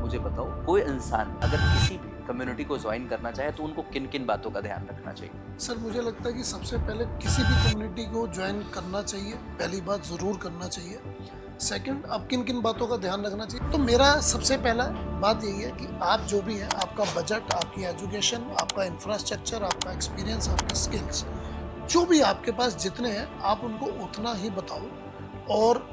मुझे बताओ, कोई इंसान अगर किसी भी कम्युनिटी को ज्वाइन करना चाहे तो उनको किन किन बातों का ध्यान रखना चाहिए? सर मुझे लगता है कि सबसे पहले किसी भी कम्युनिटी को ज्वाइन करना चाहिए, पहली बात ज़रूर करना चाहिए। सेकंड, अब किन किन बातों का ध्यान रखना चाहिए, तो मेरा सबसे पहला बात यही है कि आप जो भी हैं, आपका बजट, आपकी एजुकेशन, आपका इंफ्रास्ट्रक्चर, आपका एक्सपीरियंस, आपकी स्किल्स, जो भी आपके पास जितने हैं आप उनको उतना ही बताओ। और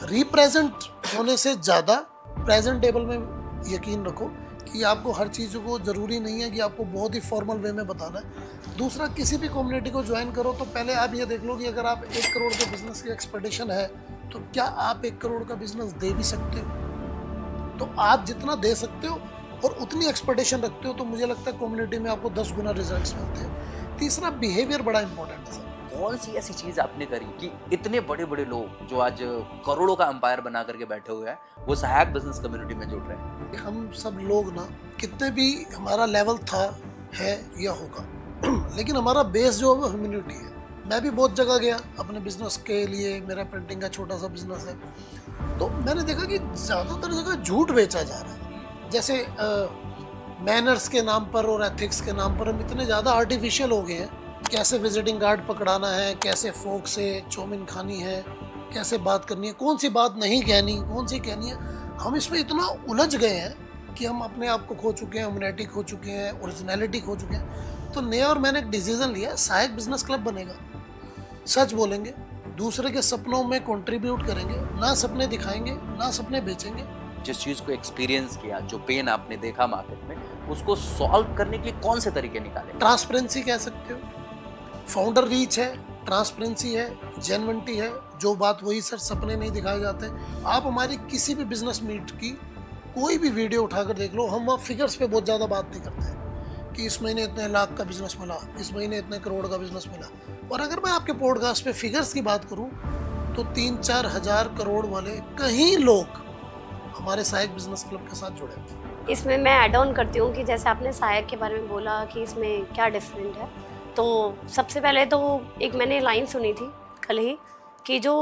रिप्रेजेंट होने से ज़्यादा प्रेजेंटेबल में यकीन रखो कि आपको हर चीज़ को ज़रूरी नहीं है कि आपको बहुत ही फॉर्मल वे में बताना है। दूसरा, किसी भी कम्युनिटी को ज्वाइन करो तो पहले आप ये देख लो कि अगर आप 1 करोड़ के बिजनेस की एक्सपेक्टेशन है तो क्या आप 1 करोड़ का बिजनेस दे भी सकते हो। तो आप जितना दे सकते हो और उतनी एक्सपेक्टेशन रखते हो तो मुझे लगता है कम्युनिटी में आपको 10 गुना रिजल्ट्स मिलते हैं। तीसरा, बिहेवियर बड़ा इंपॉर्टेंट है सर। कौन सी ऐसी चीज आपने करी कि इतने बड़े बड़े लोग जो आज करोड़ों का एम्पायर बना करके बैठे हुए हैं वो सहायक बिजनेस कम्युनिटी में जुड़ रहे हैं? हम सब लोग ना, कितने भी हमारा लेवल था, है या होगा, लेकिन हमारा बेस जो है वो ह्यूमैनिटी है। मैं भी बहुत जगह गया अपने बिजनेस के लिए, मेरा प्रिंटिंग का छोटा सा बिजनेस है, तो मैंने देखा कि ज़्यादातर जगह झूठ बेचा जा रहा है। जैसे मैनर्स के नाम पर और एथिक्स के नाम पर हम इतने ज़्यादा आर्टिफिशियल हो गए हैं। कैसे विजिटिंग कार्ड पकड़ाना है, कैसे फोक से चौमिन खानी है, कैसे बात करनी है, कौन सी बात नहीं कहनी, कौन सी कहनी है, हम इसमें इतना उलझ गए हैं कि हम अपने आप को खो चुके हैं, ह्यूमैनिटी खो चुके हैं, ओरिजिनलिटी खो चुके हैं। तो नया और मैंने एक डिसीजन लिया, सहायक बिजनेस क्लब बनेगा। सच बोलेंगे, दूसरे के सपनों में कंट्रीब्यूट करेंगे, ना सपने दिखाएंगे, ना सपने बेचेंगे। जिस चीज को एक्सपीरियंस किया, जो पेन आपने देखा मार्केट में, उसको सॉल्व करने के लिए कौन से तरीके निकाले? ट्रांसपेरेंसी कह सकते हो, फाउंडर रीच है, ट्रांसपेरेंसी है, जेन्युइनिटी है, जो बात वही सर, सपने नहीं दिखाए जाते। आप हमारी किसी भी बिजनेस मीट की कोई भी वीडियो उठाकर देख लो, हम वहाँ फिगर्स पे बहुत ज़्यादा बात नहीं करते हैं कि इस महीने इतने लाख का बिजनेस मिला, इस महीने इतने करोड़ का बिजनेस मिला। और अगर मैं आपके पॉडकास्ट पे फिगर्स की बात करूँ तो 3-4 हज़ार करोड़ वाले कई लोग हमारे सहायक बिजनेस क्लब के साथ जुड़े हैं। इसमें मैं ऐड ऑन करती हूँ कि जैसे आपने सहायक के बारे में बोला कि इसमें क्या डिफरेंट है, तो सबसे पहले तो एक मैंने लाइन सुनी थी कल ही कि जो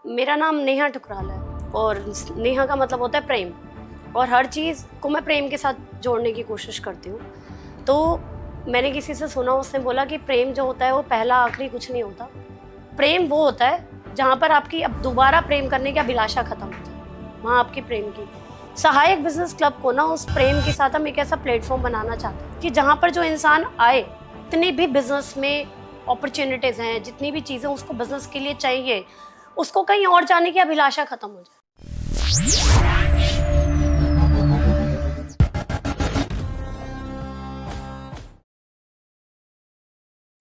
मेरा नाम नेहा ठुकराल है और नेहा का मतलब होता है प्रेम, और हर चीज़ को मैं प्रेम के साथ जोड़ने की कोशिश करती हूँ। तो मैंने किसी से सुना, उसने बोला कि प्रेम जो होता है वो पहला आखिरी कुछ नहीं होता। प्रेम वो होता है जहाँ पर आपकी अब दोबारा प्रेम करने की अभिलाषा खत्म हो जाए, वहाँ आपकी प्रेम की। सहायक बिजनेस क्लब को ना उस प्रेम के साथ हम एक ऐसा प्लेटफॉर्म बनाना चाहते हैं कि जहाँ पर जो इंसान आए, जितनी भी बिजनेस में अपॉर्चुनिटीज़ हैं, जितनी भी चीज़ें उसको बिजनेस के लिए चाहिए, उसको कहीं और जाने की अभिलाषा खत्म हो जाए।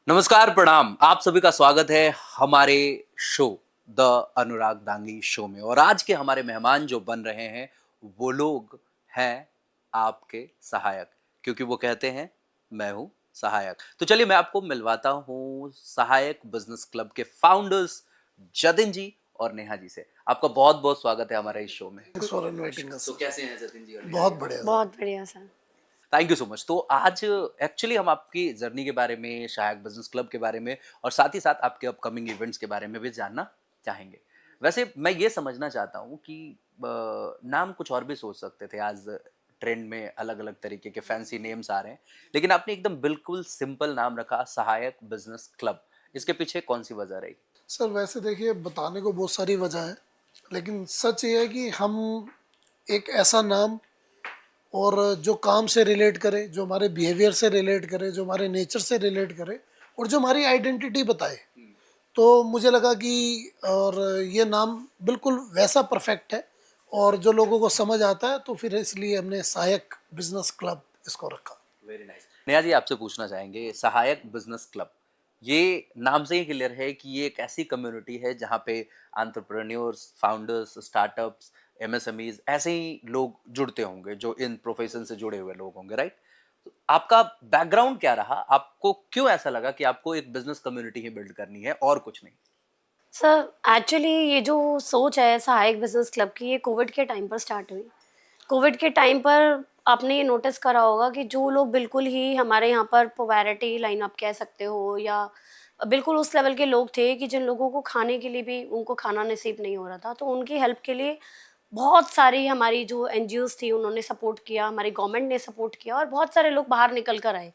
नमस्कार, प्रणाम, आप सभी का स्वागत है हमारे show the Anurag Dangi show में। और आज के हमारे मेहमान जो बन रहे हैं वो लोग हैं आपके सहायक, क्योंकि वो कहते हैं मैं हूं सहायक। तो चलिए मैं आपको मिलवाता हूं सहायक बिजनेस क्लब के फाउंडर्स जतिन जी और नेहा जी से। आपका बहुत बहुत स्वागत है हमारे इस शो में। थैंक्स फॉर इनवाइटिंग तो अस। कैसे हैं जतिन जी और नेहा बहुत जी? बढ़िया। बहुत बढ़िया sir. Thank you so much. तो आज एक्चुअली हम आपकी जर्नी के बारे में, सहायक बिजनेस क्लब के बारे में और साथ ही साथ आपके अपकमिंग इवेंट्स के बारे में भी जानना चाहेंगे। वैसे मैं ये समझना चाहता हूँ कि नाम कुछ और भी सोच सकते थे, आज ट्रेंड में अलग अलग तरीके के फैंसी नेम्स आ रहे हैं, लेकिन आपने एकदम बिल्कुल सिंपल नाम रखा, सहायक बिजनेस क्लब। इसके पीछे कौन सी वजह रही? सर वैसे देखिए, बताने को बहुत सारी वजह है, लेकिन सच ये है कि हम एक ऐसा नाम और जो काम से रिलेट करे, जो हमारे बिहेवियर से रिलेट करे, जो हमारे नेचर से रिलेट करे और जो हमारी आइडेंटिटी बताए, तो मुझे लगा कि और ये नाम बिल्कुल वैसा परफेक्ट है और जो लोगों को समझ आता है, तो फिर इसलिए हमने सहायक बिजनेस क्लब इसको रखा। Very nice. नेहा जी, आपसे पूछना चाहेंगे, सहायक बिजनेस क्लब, ये नाम से ही क्लियर है कि ये एक ऐसी कम्युनिटी है जहाँ पे एंटरप्रेन्योर्स, फाउंडर्स, स्टार्टअप्स, एमएसएमईज ऐसे ही लोग जुड़ते होंगे जो इन प्रोफेशन से जुड़े हुए लोग होंगे, राइट? तो आपका बैकग्राउंड क्या रहा? आपको क्यों ऐसा लगा कि आपको एक बिजनेस कम्युनिटी ही बिल्ड करनी है और कुछ नहीं? सर एक्चुअली ये जो सोच है सहायक बिजनेस क्लब की, ये कोविड के टाइम पर स्टार्ट हुई। कोविड के टाइम पर आपने ये नोटिस करा होगा कि जो लोग बिल्कुल ही हमारे यहाँ पर पॉवर्टी लाइन आप कह सकते हो, या बिल्कुल उस लेवल के लोग थे कि जिन लोगों को खाने के लिए भी उनको खाना नसीब नहीं हो रहा था, तो उनकी हेल्प के लिए बहुत सारी हमारी जो एनजीओज थी उन्होंने सपोर्ट किया, हमारी गवर्नमेंट ने सपोर्ट किया और बहुत सारे लोग बाहर निकल कर आए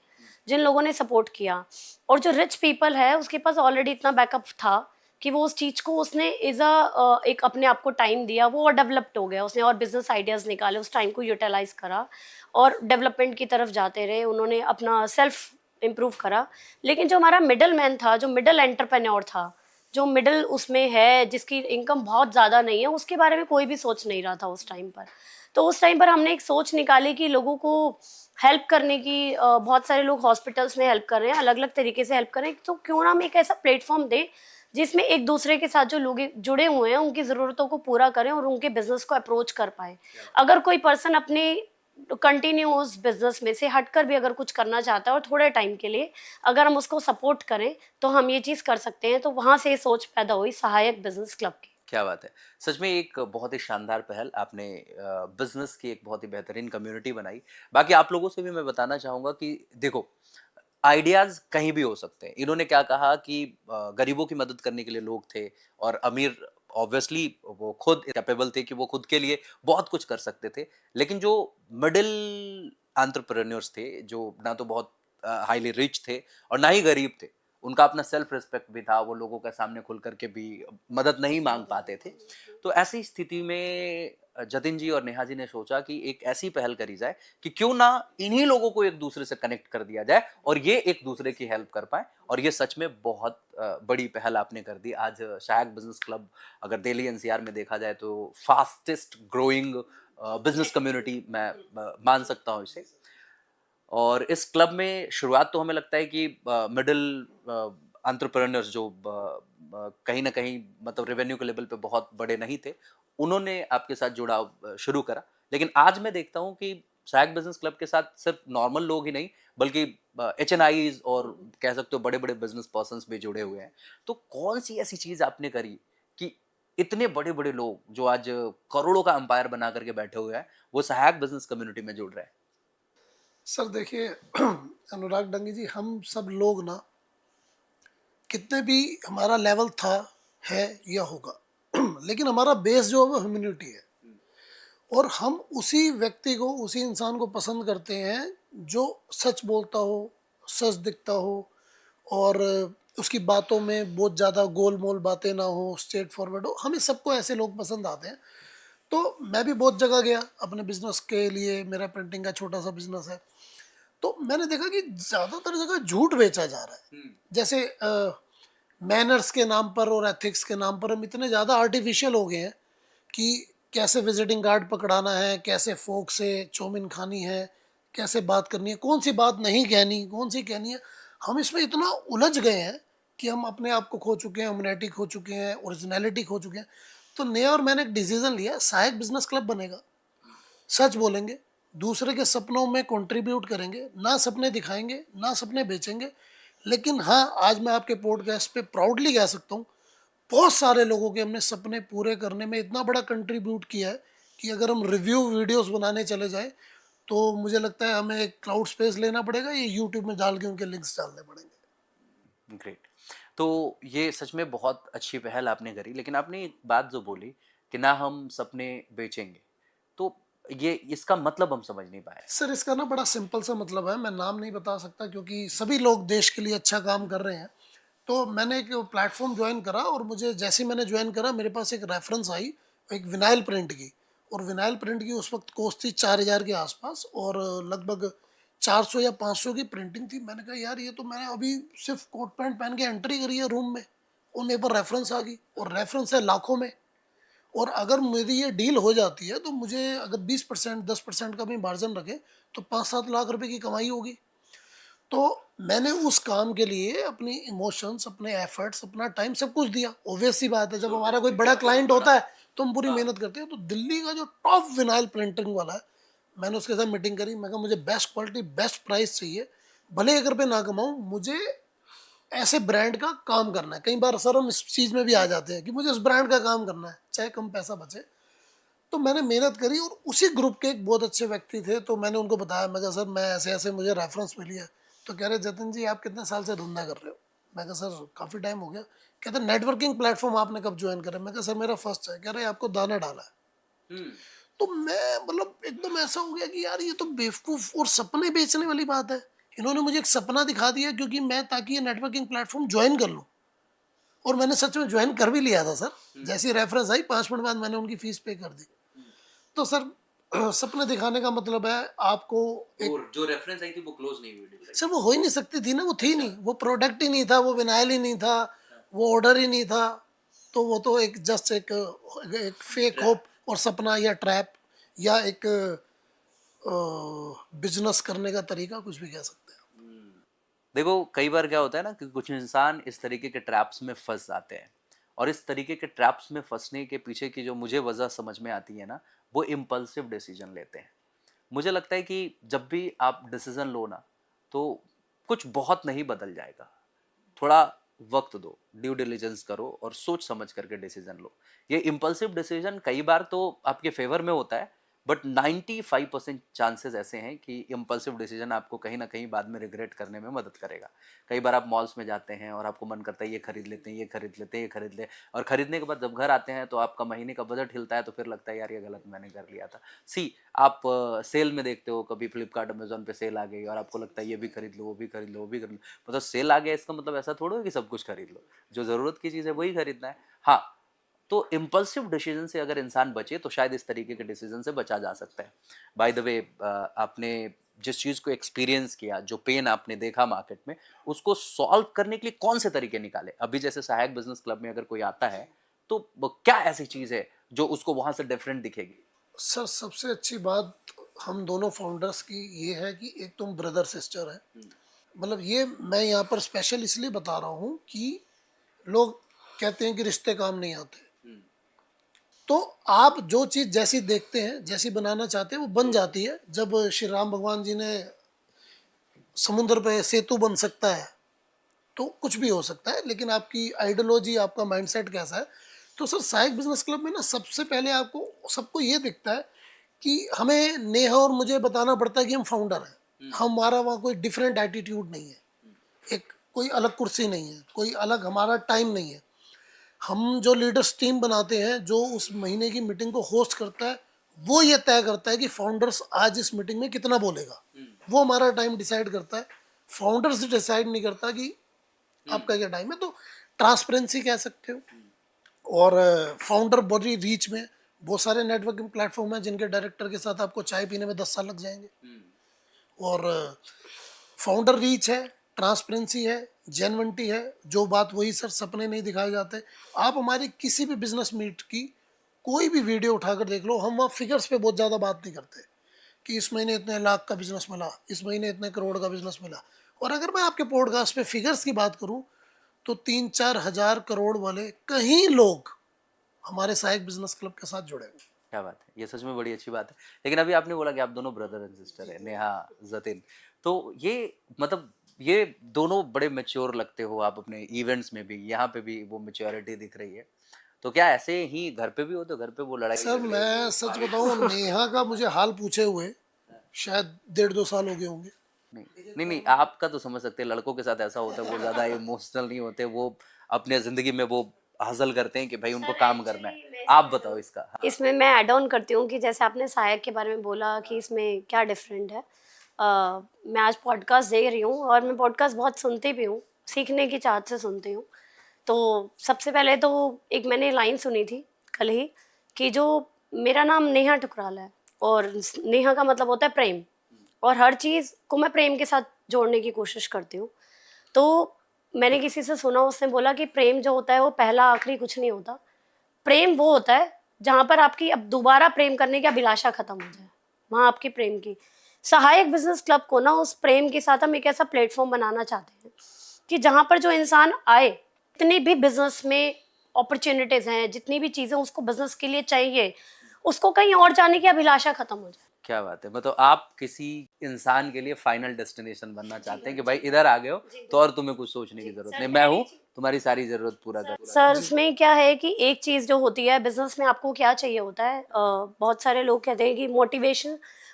जिन लोगों ने सपोर्ट किया। और जो रिच पीपल है उसके पास ऑलरेडी इतना बैकअप था कि वो उस चीज़ को उसने एज अ एक अपने आप को टाइम दिया, वो और डेवलप्ड हो गया, उसने और बिजनेस आइडियाज़ निकाले, उस टाइम को यूटिलाइज करा और डेवलपमेंट की तरफ जाते रहे, उन्होंने अपना सेल्फ इम्प्रूव करा। लेकिन जो हमारा मिडल मैन था, जो मिडल एंटरप्रेन्योर था, जो मिडिल उसमें है, जिसकी इनकम बहुत ज़्यादा नहीं है, उसके बारे में कोई भी सोच नहीं रहा था उस टाइम पर। तो उस टाइम पर हमने एक सोच निकाली कि लोगों को हेल्प करने की, बहुत सारे लोग हॉस्पिटल्स में हेल्प कर रहे हैं, अलग अलग तरीके से हेल्प कर रहे हैं, तो क्यों ना हम एक ऐसा प्लेटफॉर्म दें जिसमें एक दूसरे के साथ जो लोग जुड़े हुए हैं उनकी ज़रूरतों को पूरा करें और उनके बिजनेस को अप्रोच कर पाए। अगर कोई पर्सन अपने कंटिन्यू उस बिजनेस में से हटकर भी अगर कुछ करना चाहता है और थोड़े टाइम के लिए अगर हम उसको सपोर्ट करें तो हम ये चीज़ कर सकते हैं। तो वहाँ से ये सोच पैदा हुई सहायक बिजनेस क्लब की। क्या बात है। सच में एक बहुत ही शानदार पहल आपने, बिजनेस की एक बहुत ही बेहतरीन कम्युनिटी बनाई। बाकी आप लोगों से भी मैं बताना चाहूँगा कि देखो, आइडियाज़ कहीं भी हो सकते हैं। इन्होंने क्या कहा कि गरीबों की मदद करने के लिए लोग थे और अमीर ऑब्वियसली वो खुद कैपेबल थे कि वो खुद के लिए बहुत कुछ कर सकते थे। लेकिन जो मिडिल एंटरप्रेन्योर्स थे, जो ना तो बहुत हाईली रिच थे और ना ही गरीब थे, उनका अपना सेल्फ रिस्पेक्ट भी था, वो लोगों के सामने खुल करके भी मदद नहीं मांग पाते थे। तो ऐसी स्थिति में जतिन जी और नेहा जी ने सोचा कि एक ऐसी पहल करी जाए कि क्यों ना इन्हीं लोगों को एक दूसरे से कनेक्ट कर दिया जाए और ये एक दूसरे की हेल्प कर पाए। और ये सच में बहुत बड़ी पहल आपने कर दी। आज सहायक बिजनेस क्लब अगर दिल्ली एनसीआर में देखा जाए तो फास्टेस्ट ग्रोइंग बिजनेस कम्युनिटी मैं मान सकता हूँ इसे। और इस क्लब में शुरुआत तो हमें लगता है कि मिडिल एंटरप्रेन्योर्स जो कहीं ना कहीं मतलब रेवेन्यू के लेवल पे बहुत बड़े नहीं थे, उन्होंने आपके साथ जुड़ाव शुरू करा। लेकिन आज मैं देखता हूँ कि सहायक बिजनेस क्लब के साथ सिर्फ नॉर्मल लोग ही नहीं बल्कि HNIs और कह सकते हो बड़े बड़े बिजनेस पर्सन्स भी जुड़े हुए हैं। तो कौन सी ऐसी चीज आपने करी कि इतने बड़े बड़े लोग जो आज करोड़ों का अंपायर बना करके बैठे हुए हैं वो सहायक बिजनेस कम्युनिटी में जुड़ रहे हैं? सर देखिए अनुराग डंगी जी, हम सब लोग ना कितने भी हमारा लेवल था, है या होगा लेकिन हमारा बेस जो है वो ह्यूमैनिटी है। और हम उसी व्यक्ति को, उसी इंसान को पसंद करते हैं जो सच बोलता हो, सच दिखता हो और उसकी बातों में बहुत ज़्यादा गोल मोल बातें ना हो, स्ट्रेट फॉरवर्ड हो। हमें सबको ऐसे लोग पसंद आते हैं। तो मैं भी बहुत जगह गया अपने बिजनेस के लिए, मेरा प्रिंटिंग का छोटा सा बिजनेस है। तो मैंने देखा कि ज़्यादातर जगह झूठ बेचा जा रहा है। जैसे मैनर्स के नाम पर और एथिक्स के नाम पर हम इतने ज़्यादा आर्टिफिशियल हो गए हैं कि कैसे विजिटिंग कार्ड पकड़ाना है, कैसे फोक से चौमिन खानी है, कैसे बात करनी है, कौन सी बात नहीं कहनी, कौन सी कहनी है। हम इसमें इतना उलझ गए हैं कि हम अपने आप को खो चुके हैं, ह्यूमैनिटी खो चुके हैं, ओरिजिनलिटी खो चुके हैं। तो नया और मैंने एक डिसीजन लिया, सहायक बिजनेस क्लब बनेगा। सच बोलेंगे, दूसरे के सपनों में कंट्रीब्यूट करेंगे, ना सपने दिखाएंगे ना सपने बेचेंगे। लेकिन हाँ, आज मैं आपके पॉडकास्ट पे प्राउडली कह सकता हूँ बहुत सारे लोगों के हमने सपने पूरे करने में इतना बड़ा कंट्रीब्यूट किया है कि अगर हम रिव्यू वीडियोस बनाने चले जाए तो मुझे लगता है हमें एक क्लाउड स्पेस लेना पड़ेगा, ये यूट्यूब में डाल के उनके लिंक्स डालने पड़ेंगे। ग्रेट। तो ये सच में बहुत अच्छी पहल आपने करी। लेकिन आपने एक बात जो बोली कि ना हम सपने बेचेंगे, तो ये इसका मतलब हम समझ नहीं पाए। सर इसका ना बड़ा सिंपल सा मतलब है, मैं नाम नहीं बता सकता क्योंकि सभी लोग देश के लिए अच्छा काम कर रहे हैं। तो मैंने एक प्लेटफॉर्म ज्वाइन करा और मुझे जैसे ही मैंने ज्वाइन करा मेरे पास एक रेफरेंस आई एक विनाइल प्रिंट की। और विनाइल प्रिंट की उस वक्त कॉस्ट थी 4,000 के आसपास और लगभग 400 या 500 की प्रिंटिंग थी। मैंने कहा यार ये तो मैंने अभी सिर्फ कोट पैंट पहन के एंट्री करी है रूम में और मेरे पर रेफरेंस आ गई और रेफरेंस है लाखों में। और अगर मेरी ये डील हो जाती है तो मुझे अगर 20% 10% का भी मार्जिन रखे तो 5-7 लाख रुपए की कमाई होगी। तो मैंने उस काम के लिए अपनी इमोशंस, अपने एफर्ट्स, अपना टाइम सब कुछ दिया। ऑब्वियस सी बात है, जब हमारा कोई बड़ा क्लाइंट होता है तो हम पूरी मेहनत करते हैं। तो दिल्ली का जो टॉप विनाइल प्रिंटिंग वाला है, मैंने उसके साथ मीटिंग करी। मैं कहा मुझे बेस्ट क्वालिटी बेस्ट प्राइस चाहिए, भले 1 रुपये ना कमाऊँ, मुझे ऐसे ब्रांड का काम करना है। कई बार सर हम इस चीज़ में भी आ जाते हैं कि मुझे उस ब्रांड का काम करना है चाहे कम पैसा बचे। तो मैंने मेहनत करी और उसी ग्रुप के एक बहुत अच्छे व्यक्ति थे, तो मैंने उनको बताया, मैं कहा सर मैं ऐसे ऐसे मुझे रेफरेंस मिली है। तो कह रहे जतिन जी आप कितने साल से धंधा कर रहे हो? मैं कहा सर काफ़ी टाइम हो गया। कहते नेटवर्किंग प्लेटफॉर्म आपने कब ज्वाइन करा? मैं कहा सर मेरा फर्स्ट है। कह रहे आपको दाना डाला है। तो मैं मतलब एकदम ऐसा हो गया कि यार ये तो बेवकूफ और सपने बेचने वाली बात है। इन्होंने मुझे एक सपना दिखा दिया क्योंकि मैं ताकि ये नेटवर्किंग प्लेटफॉर्म ज्वाइन कर लूँ, और मैंने सच में ज्वाइन कर भी लिया था सर। जैसी रेफरेंस आई 5 मिनट बाद मैंने उनकी फीस पे कर दी। तो सर सपने दिखाने का मतलब है आपको एक, और जो रेफरेंस आई थी वो क्लोज नहीं हुई। सर वो हो ही नहीं सकती थी ना, वो थी नहीं, वो प्रोडक्ट ही नहीं था, वो विनाइल ही नहीं था, वो ऑर्डर ही नहीं था। तो वो तो एक जस्ट एक फेक होप और सपना या ट्रैप या एक बिजनेस करने का तरीका, कुछ भी कह सकते हैं। देखो कई बार क्या होता है ना कि कुछ इंसान इस तरीके के ट्रैप्स में फंस जाते हैं, और इस तरीके के ट्रैप्स में फंसने के पीछे की जो मुझे वजह समझ में आती है ना, वो इम्पल्सिव डिसीजन लेते हैं। मुझे लगता है कि जब भी आप डिसीजन लो ना, तो कुछ बहुत नहीं बदल जाएगा। थोड़ा वक्त दो, ड्यू डिलिजेंस करो और सोच समझ करके डिसीजन लो। ये इम्पल्सिव डिसीजन कई बार तो आपके फेवर में होता है, बट 95% चांसेस ऐसे हैं कि इम्पल्सिव डिसीजन आपको कहीं ना कहीं बाद में रिग्रेट करने में मदद करेगा। कई बार आप मॉल्स में जाते हैं और आपको मन करता है ये खरीद लेते हैं, ये खरीद लेते हैं, ये खरीद ले, और खरीदने के बाद जब घर आते हैं तो आपका महीने का बजट हिलता है, तो फिर लगता है यार ये गलत मैंने कर लिया था। आप सेल में देखते हो, कभी फ्लिपकार्ट अमेजोन पे सेल आ गई और आपको लगता है ये भी खरीद लो, वो भी खरीद लो, वो भी खरीद लो। मतलब सेल आ गया इसका मतलब ऐसा थोड़ा है कि सब कुछ खरीद लो, जो ज़रूरत की चीज़ है वही खरीदना है। हाँ, तो इम्पल्सिव डिसीजन से अगर इंसान बचे तो शायद इस तरीके के डिसीजन से बचा जा सकता है। बाय द वे, आपने जिस चीज़ को एक्सपीरियंस किया, जो पेन आपने देखा मार्केट में, उसको सॉल्व करने के लिए कौन से तरीके निकाले? अभी जैसे सहायक बिजनेस क्लब में अगर कोई आता है तो क्या ऐसी चीज़ है जो उसको वहां से डिफरेंट दिखेगी? सर सबसे अच्छी बात हम दोनों फाउंडर्स की ये है कि एक तुम ब्रदर सिस्टर है। मतलब ये मैं यहाँ पर स्पेशल इसलिए बता रहा हूँ कि लोग कहते हैं कि रिश्ते काम नहीं आते। तो आप जो चीज़ जैसी देखते हैं, जैसी बनाना चाहते हैं, वो बन जाती है। जब श्री राम भगवान जी ने समुद्र पे सेतु बन सकता है तो कुछ भी हो सकता है, लेकिन आपकी आइडियोलॉजी, आपका माइंडसेट कैसा है। तो सर सहायक बिजनेस क्लब में ना सबसे पहले आपको सबको ये दिखता है कि हमें नेहा और मुझे बताना पड़ता है कि हम फाउंडर हैं। हमारा वहाँ कोई डिफरेंट एटीट्यूड नहीं है, एक कोई अलग कुर्सी नहीं है, कोई अलग हमारा टाइम नहीं है। हम जो लीडर्स टीम बनाते हैं, जो उस महीने की मीटिंग को होस्ट करता है, वो ये तय करता है कि फाउंडर्स आज इस मीटिंग में कितना बोलेगा। वो हमारा टाइम डिसाइड करता है, फाउंडर्स डिसाइड नहीं करता कि आपका क्या टाइम है। तो ट्रांसपेरेंसी कह सकते हो। और फाउंडर बॉडी रीच में बहुत सारे नेटवर्किंग प्लेटफॉर्म हैं जिनके डायरेक्टर के साथ आपको चाय पीने में 10 साल लग जाएंगे। और फाउंडर रीच है, ट्रांसपेरेंसी है, जेन्युइनिटी है। जो बात वही सर, सपने नहीं दिखाए जाते। आप हमारी किसी भी बिजनेस मीट की कोई भी वीडियो उठाकर देख लो, हम वहाँ फिगर्स पे बहुत ज़्यादा बात नहीं करते कि इस महीने इतने लाख का बिजनेस मिला, इस महीने इतने करोड़ का बिजनेस मिला। और अगर मैं आपके पॉडकास्ट पे फिगर्स की बात करूं तो 3-4 हजार करोड़ वाले कहीं लोग हमारे सहायक बिजनेस क्लब के साथ जुड़े हुए। क्या बात है, ये सच में बड़ी अच्छी बात है। लेकिन अभी आपने बोला कि आप दोनों ब्रदर एंड सिस्टर है, नेहा, जतिन, तो ये मतलब ये दोनों बड़े मैच्योर लगते हो आप अपने इवेंट्स में भी, यहाँ पे भी वो मैच्योरिटी दिख रही है। तो क्या ऐसे ही घर पे भी हो? तो घर पे वो लड़ाई सर मैं सच बताऊं, नेहा का मुझे हाल पूछे हुए शायद 1.5-2 साल हो गए होंगे। नहीं, आपका तो समझ सकते हैं, लड़कों के साथ ऐसा होता है, वो ज्यादा इमोशनल नहीं होते, वो अपने जिंदगी में वो हासिल करते हैं कि भाई उनको काम करना है। आप बताओ इसका। हाँ। इसमें मैं ऐड ऑन करती हूँ कि जैसे आपने सहायक के बारे में बोला कि इसमें क्या डिफरेंट है। मैं आज पॉडकास्ट दे रही हूँ और मैं पॉडकास्ट बहुत सुनती भी हूँ, सीखने की चाहत से सुनती हूँ। तो सबसे पहले तो एक मैंने लाइन सुनी थी कल ही कि जो मेरा नाम नेहा ठुकराल है और नेहा का मतलब होता है प्रेम, और हर चीज़ को मैं प्रेम के साथ जोड़ने की कोशिश करती हूँ। तो मैंने किसी से सुना, उसने बोला कि प्रेम जो होता है वो पहला आखिरी कुछ नहीं होता। प्रेम वो होता है जहाँ पर आपकी अब दोबारा प्रेम करने की अभिलाषा खत्म हो जाए, वहाँ आपकी प्रेम की। सहायक बिजनेस क्लब को ना उस प्रेम के साथ हम एक ऐसा प्लेटफॉर्म बनाना चाहते हैं कि जहाँ पर जो इंसान आए, जितनी भी बिजनेस में अपॉर्चुनिटीज हैं, जितनी भी चीज़ें उसको बिजनेस के लिए चाहिए, उसको कहीं और जाने की अभिलाषा खत्म हो जाए। क्या बात है, मतलब आप किसी इंसान के लिए फाइनल डेस्टिनेशन बनना चाहते हैं कि भाई इधर आ गए हो तो और तुम्हें कुछ सोचने की जरूरत नहीं, मैं हूँ तुम्हारी सारी जरूरत पूरा कर। सर उसमें क्या है कि एक चीज़ जो होती है बिजनेस में, आपको क्या चाहिए होता है, बहुत सारे लोग कहते हैं कि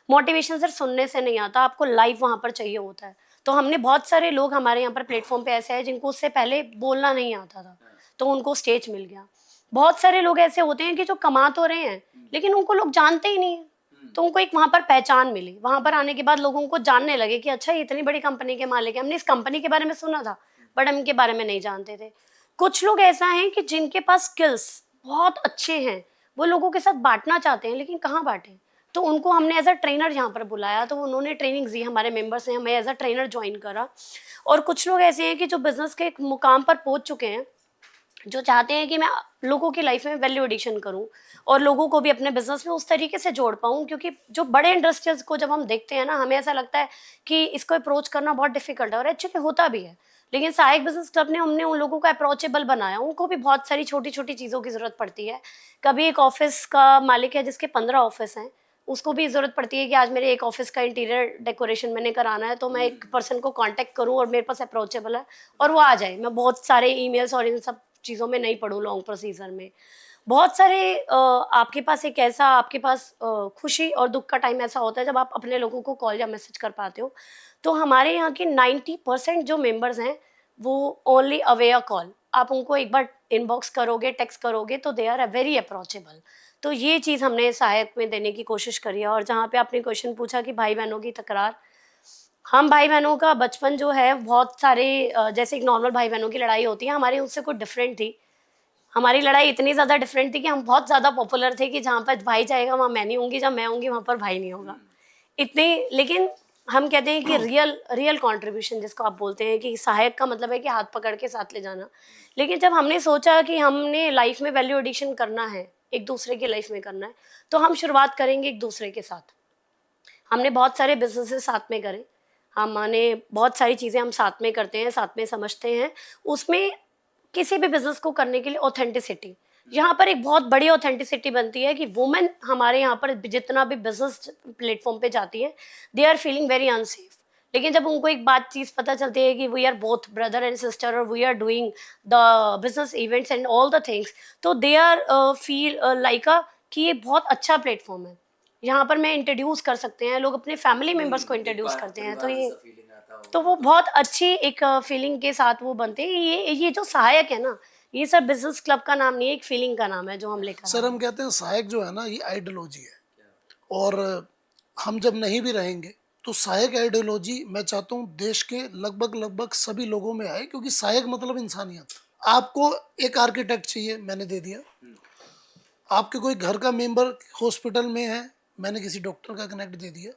मोटिवेशन सर सुनने से नहीं आता, आपको लाइव वहाँ पर चाहिए होता है। तो हमने बहुत सारे लोग हमारे यहाँ पर प्लेटफॉर्म पे ऐसे हैं जिनको उससे पहले बोलना नहीं आता था, तो उनको स्टेज मिल गया। बहुत सारे लोग ऐसे होते हैं कि जो कमा तो रहे हैं लेकिन उनको लोग जानते ही नहीं है, तो उनको एक वहां पर पहचान मिली, वहां पर आने के बाद लोगों को जानने लगे कि अच्छा ये इतनी बड़ी कंपनी के मालिक है, हमने इस कंपनी के बारे में सुना था बट हम इनके बारे में नहीं जानते थे। कुछ लोग ऐसा हैं कि जिनके पास स्किल्स बहुत अच्छे हैं, वो लोगों के साथ बांटना चाहते हैं लेकिन कहाँ बांटें, तो उनको हमने एज अ ट्रेनर यहाँ पर बुलाया, तो उन्होंने ट्रेनिंग दी, हमारे मेंबर्स ने हमें एज अ ट्रेनर ज्वाइन करा। और कुछ लोग ऐसे हैं कि जो बिजनेस के एक मुकाम पर पहुंच चुके हैं, जो चाहते हैं कि मैं लोगों की लाइफ में वैल्यू एडिशन करूं और लोगों को भी अपने बिजनेस में उस तरीके से जोड़ पाऊं, क्योंकि जो बड़े इंडस्ट्रीज को जब हम देखते हैं ना, हमें ऐसा लगता है कि इसको अप्रोच करना बहुत डिफिकल्ट है और एक्चुअली होता भी है, लेकिन सहायक बिजनेस क्लब ने हमने उन लोगों को अप्रोचेबल बनाया। उनको भी बहुत सारी छोटी छोटी चीज़ों की ज़रूरत पड़ती है। कभी एक ऑफिस का मालिक है जिसके 15 ऑफिस हैं, उसको भी ज़रूरत पड़ती है कि आज मेरे एक ऑफिस का इंटीरियर डेकोरेशन मैंने कराना है, तो मैं एक पर्सन को कांटेक्ट करूं और मेरे पास अप्रोचेबल है और वो आ जाए, मैं बहुत सारे ईमेल्स और इन सब चीज़ों में नहीं पढ़ूँ लॉन्ग प्रोसीजर में। बहुत सारे आपके पास एक ऐसा, आपके पास खुशी और दुख का टाइम ऐसा होता है जब आप अपने लोगों को कॉल या मैसेज कर पाते हो। तो हमारे यहाँ के 90% जो मेंबर्स हैं वो ओनली अवेयर कॉल, आप उनको एक बार इनबॉक्स करोगे, टेक्स्ट करोगे तो दे आर वेरी अप्रोचेबल। तो ये चीज़ हमने सहायक में देने की कोशिश करी है। और जहाँ पे आपने क्वेश्चन पूछा कि भाई बहनों की तकरार, हम भाई बहनों का बचपन जो है बहुत सारे जैसे एक नॉर्मल भाई बहनों की लड़ाई होती है, हमारी उससे कुछ डिफरेंट थी। हमारी लड़ाई इतनी ज़्यादा डिफरेंट थी कि हम बहुत ज़्यादा पॉपुलर थे कि जहाँ पर भाई जाएगा वहाँ मैं नहीं होंगी, जहाँ मैं होंगी वहाँ पर भाई नहीं होगा, इतने। लेकिन हम कहते हैं कि रियल रियल कंट्रीब्यूशन जिसको आप बोलते हैं कि सहायक का मतलब है कि हाथ पकड़ के साथ ले जाना। लेकिन जब हमने सोचा कि हमने लाइफ में वैल्यू एडिशन करना है, एक दूसरे की लाइफ में करना है, तो हम शुरुआत करेंगे एक दूसरे के साथ। हमने बहुत सारे बिजनेसेस साथ में करे, हमने बहुत सारी चीज़ें हम साथ में करते हैं, साथ में समझते हैं। उसमें किसी भी बिजनेस को करने के लिए ऑथेंटिसिटी, यहाँ पर एक बहुत बड़ी ऑथेंटिसिटी बनती है कि वुमेन हमारे यहाँ पर जितना भी बिजनेस प्लेटफॉर्म पे जाती है, they are feeling very unsafe. लेकिन जब उनको एक बात चीज़ पता चलती है कि we are both brother and sister और we are doing the business events and all the things, तो दे आर फील लाइक कि ये बहुत अच्छा प्लेटफॉर्म है, यहाँ पर मैं इंट्रोड्यूस कर सकते हैं, लोग अपने फैमिली मेम्बर्स को इंट्रोड्यूस करते हैं, तो वो बहुत अच्छी एक फीलिंग के साथ वो बनते हैं। ये जो सहायक है ना, ये सब बिजनेस क्लब का नाम नहीं है, एक फीलिंग का नाम है जो हम लेकर सर हम कहते हैं सहायक जो है ना, ये आइडियोलॉजी है। और हम जब नहीं भी रहेंगे तो सहायक आइडियोलॉजी मैं चाहता हूँ देश के लगभग लगभग सभी लोगों में आए, क्योंकि सहायक मतलब इंसानियत। आपको एक आर्किटेक्ट चाहिए, मैंने दे दिया। आपके कोई घर का मेंबर हॉस्पिटल में है, मैंने किसी डॉक्टर का कनेक्ट दे दिया।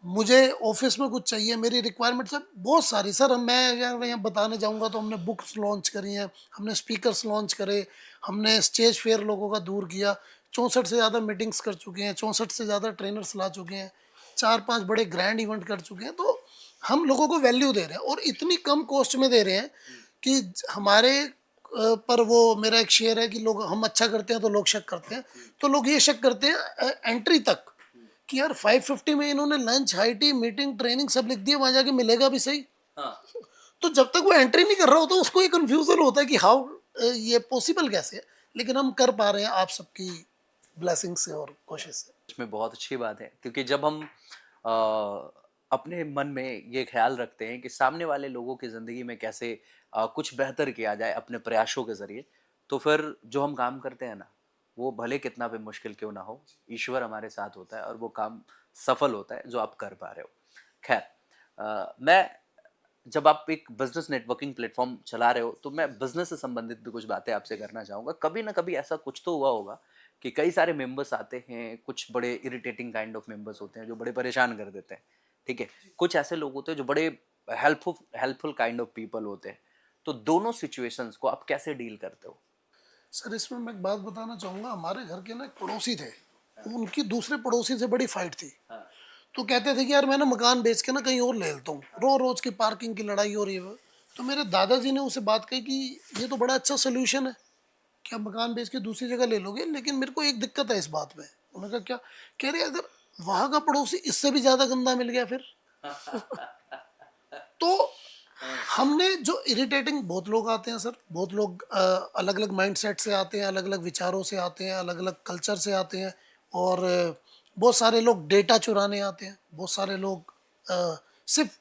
मुझे ऑफिस में कुछ चाहिए, मेरी रिक्वायरमेंट सर बहुत सारी। सर मैं यहाँ बताने जाऊँगा तो हमने बुक्स लॉन्च करी हैं, हमने स्पीकर्स लॉन्च करे, हमने स्टेज फेयर लोगों का दूर किया, 64 से ज़्यादा मीटिंग्स कर चुके हैं, 64 से ज़्यादा ट्रेनर्स ला चुके हैं, 4-5 बड़े ग्रैंड इवेंट कर चुके हैं। तो हम लोगों को वैल्यू दे रहे हैं और इतनी कम कॉस्ट में दे रहे हैं कि हमारे पर वो मेरा एक शेयर है कि लोग, हम अच्छा करते हैं तो लोग शक करते हैं। तो लोग ये शक करते हैं एंट्री तक कि यार 550 में इन्होंने lunch, high tea, meeting, training सब लिख दिया, वहां जाके मिलेगा भी सही। हाँ। तो जब तक वो एंट्री नहीं कर रहा होता उसको ये कंफ्यूजन होता है कि हाउ ये पॉसिबल कैसे है। लेकिन हम कर पा रहे हैं आप सबकी ब्लेसिंग से और कोशिश से। इसमें बहुत अच्छी बात है, क्योंकि जब हम अपने मन में ये ख्याल रखते हैं कि सामने वाले लोगों की ज़िंदगी में कैसे कुछ बेहतर किया जाए अपने प्रयासों के ज़रिए, तो फिर जो हम काम करते हैं ना, वो भले कितना भी मुश्किल क्यों ना हो, ईश्वर हमारे साथ होता है और वो काम सफल होता है जो आप कर पा रहे हो। खैर, मैं जब आप एक बिजनेस नेटवर्किंग प्लेटफॉर्म चला रहे हो तो मैं बिजनेस से संबंधित भी कुछ बातें आपसे करना चाहूँगा। कभी ना कभी ऐसा कुछ तो हुआ होगा कि कई सारे मेंबर्स आते हैं, कुछ बड़े इरिटेटिंग काइंड ऑफ मेंबर्स होते हैं जो बड़े परेशान कर देते हैं, ठीक है, कुछ ऐसे लोग होते हैं जो बड़े हेल्पफुल काइंड ऑफ पीपल होते हैं। तो दोनों सिचुएशंस को आप कैसे डील करते हो? सर इसमें मैं एक बात बताना चाहूँगा, हमारे घर के ना एक पड़ोसी थे, उनकी दूसरे पड़ोसी से बड़ी फाइट थी। तो कहते थे कि यार मैं ना मकान बेच के ना कहीं और ले लेता हूँ, रोज की पार्किंग की लड़ाई हो रही है। तो मेरे दादाजी ने उसे बात कही कि ये तो बड़ा अच्छा सोल्यूशन है कि आप मकान बेच के दूसरी जगह ले लोगे, लेकिन मेरे को एक दिक्कत है इस बात में। उन्होंने कहा क्या? कह रहे अगर वहाँ का पड़ोसी इससे भी ज़्यादा गंदा मिल गया फिर। तो हमने जो इरिटेटिंग, बहुत लोग आते हैं सर, बहुत लोग अलग अलग माइंडसेट से आते हैं, अलग अलग विचारों से आते हैं, अलग अलग कल्चर से आते हैं। और बहुत सारे लोग डेटा चुराने आते हैं, बहुत सारे लोग सिर्फ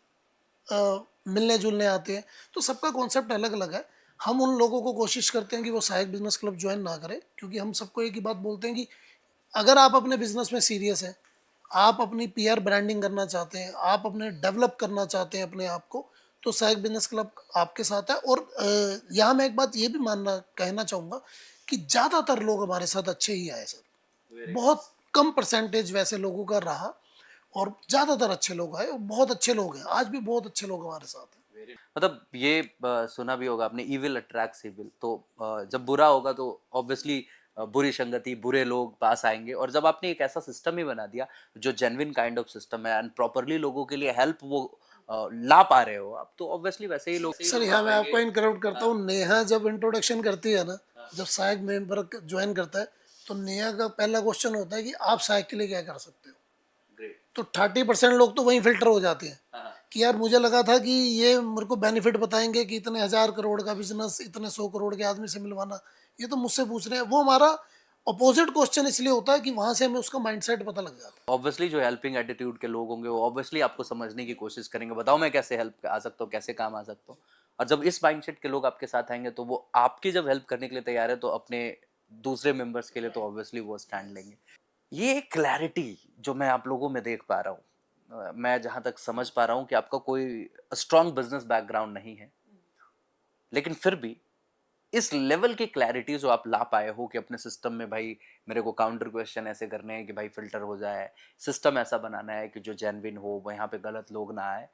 मिलने जुलने आते हैं। तो सबका कॉन्सेप्ट अलग अलग है। हम उन लोगों को कोशिश करते हैं कि वो सहायक बिजनेस क्लब ज्वाइन ना करें, क्योंकि हम सबको एक ही बात बोलते हैं कि अगर आप अपने बिजनेस में सीरियस हैं, आप अपनी पीआर ब्रांडिंग करना चाहते हैं, आप अपने डेवलप करना चाहते हैं अपने आप को, तो सहायक बिजनेस क्लब आपके साथ है। और यहाँ मैं एक बात ये भी मानना कहना चाहूँगा कि ज़्यादातर लोग हमारे साथ अच्छे ही आए सर। बहुत कम परसेंटेज वैसे लोगों का रहा, और ज़्यादातर अच्छे लोग आए, और बहुत अच्छे लोग हैं, आज भी बहुत अच्छे लोग हमारे साथ हैं। मतलब ये सुना भी होगा आपने, इविल अट्रैक्ट्स इविल। तो जब बुरा होगा तो ऑब्वियसली बुरी संगति, बुरे लोग पास आएंगे। और जब आपने एक ऐसा सिस्टम ही बना दिया जो जेन्युइन काइंड ऑफ सिस्टम है, एंड प्रॉपरली लोगों के लिए हेल्प वो ला पा रहे हो आप, तो ऑब्वियसली वैसे ही लोग। सर यहाँ मैं आपको इंटरप्ट करता हूँ। नेहा जब इंट्रोडक्शन करती है ना, जब सहायक मेंबर ज्वाइन करता है, तो नेहा का पहला क्वेश्चन होता है कि आप सहायक के लिए क्या कर सकते हो। तो 30% लोग तो वहीं फिल्टर हो जाते हैं कि यार मुझे लगा था कि ये मेरे को बेनिफिट बताएंगे कि इतने 1000 करोड़ का बिजनेस इतने 100 करोड़ के आदमी से मिलवाना, ये तो मुझसे पूछ रहे हैं। वो हमारा अपोजिट क्वेश्चन इसलिए होता है कि वहां से हमें उसका माइंडसेट पता लग जाता है। ऑब्वियसली जो हेल्पिंग एटीट्यूड के लोग होंगे वो ऑब्वियसली आपको समझने की कोशिश करेंगे, बताओ मैं कैसे हेल्प आ सकता हूँ, कैसे काम आ सकता हूँ। और जब इस माइंडसेट के लोग आपके साथ आएंगे तो वो आपकी जब हेल्प करने के लिए तैयार है, तो अपने दूसरे मेंबर्स के लिए तो ऑब्वियसली वो स्टैंड लेंगे। ये क्लैरिटी जो मैं आप लोगों में देख पा रहा हूँ, मैं जहां तक समझ पा रहा हूँ कि आपका कोई स्ट्रॉन्ग बिजनेस बैकग्राउंड नहीं है, लेकिन फिर भी इस लेवल की क्लैरिटी जो आप ला पाए हो कि अपने सिस्टम में भाई मेरे को काउंटर क्वेश्चन ऐसे करने हैं कि भाई फिल्टर हो जाए, सिस्टम ऐसा बनाना है कि जो जेन्युइन हो, वहां पे गलत लोग ना आए,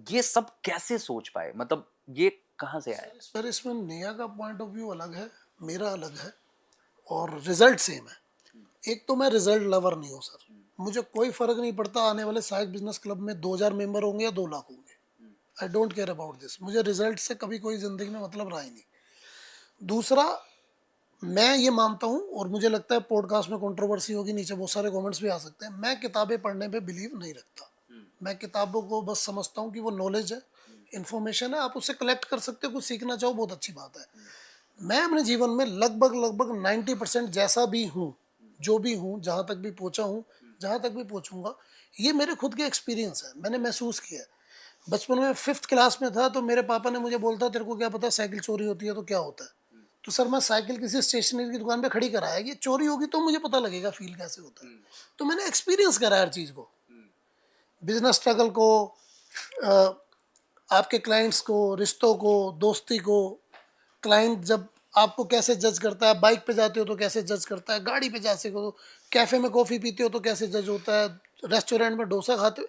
ये सब कैसे सोच पाए? मतलब ये कहाँ से आया? सर इसमें नेहा का पॉइंट ऑफ व्यू अलग है, मेरा अलग है, और रिजल्ट सेम है। एक तो मैं रिजल्ट लवर नहीं हूँ सर, मुझे कोई फर्क नहीं पड़ता आने वाले सहायक बिजनेस क्लब में 2000 मेंबर होंगे या 2 लाख होंगे। I don't care about this, मुझे रिजल्ट से कभी कोई जिंदगी में मतलब रहा ही नहीं। दूसरा, मैं ये मानता हूँ, और मुझे लगता है पॉडकास्ट में कंट्रोवर्सी होगी, नीचे बहुत सारे कमेंट्स भी आ सकते हैं, मैं किताबें पढ़ने पे बिलीव नहीं रखता। मैं किताबों को बस समझता हूँ कि वो नॉलेज है, इन्फॉर्मेशन है, आप उससे कलेक्ट कर सकते हो, कुछ सीखना चाहो बहुत अच्छी बात है। मैं अपने जीवन में लगभग लगभग 90% जैसा भी हूँ, जो भी हूँ, जहाँ तक भी पहुँचा हूँ, जहाँ तक भी पहुँचूंगा, ये मेरे खुद के एक्सपीरियंस है, मैंने महसूस किया है। बचपन में 5th क्लास में था तो मेरे पापा ने मुझे बोलता, तेरे को क्या पता साइकिल चोरी होती है तो क्या होता है। तो सर मैं साइकिल किसी स्टेशनरी की दुकान पे खड़ी कराया कि चोरी होगी तो मुझे पता लगेगा फील कैसे होता है। तो मैंने एक्सपीरियंस करा हर चीज़ को, बिजनेस स्ट्रगल को, अ, आपके क्लाइंट्स को, रिश्तों को, दोस्ती को। क्लाइंट जब आपको कैसे जज करता है, बाइक पे जाते हो तो कैसे जज करता है, गाड़ी पे जाते हो तो, कैफ़े में कॉफ़ी पीते हो तो कैसे जज होता है, रेस्टोरेंट में डोसा खाते हो,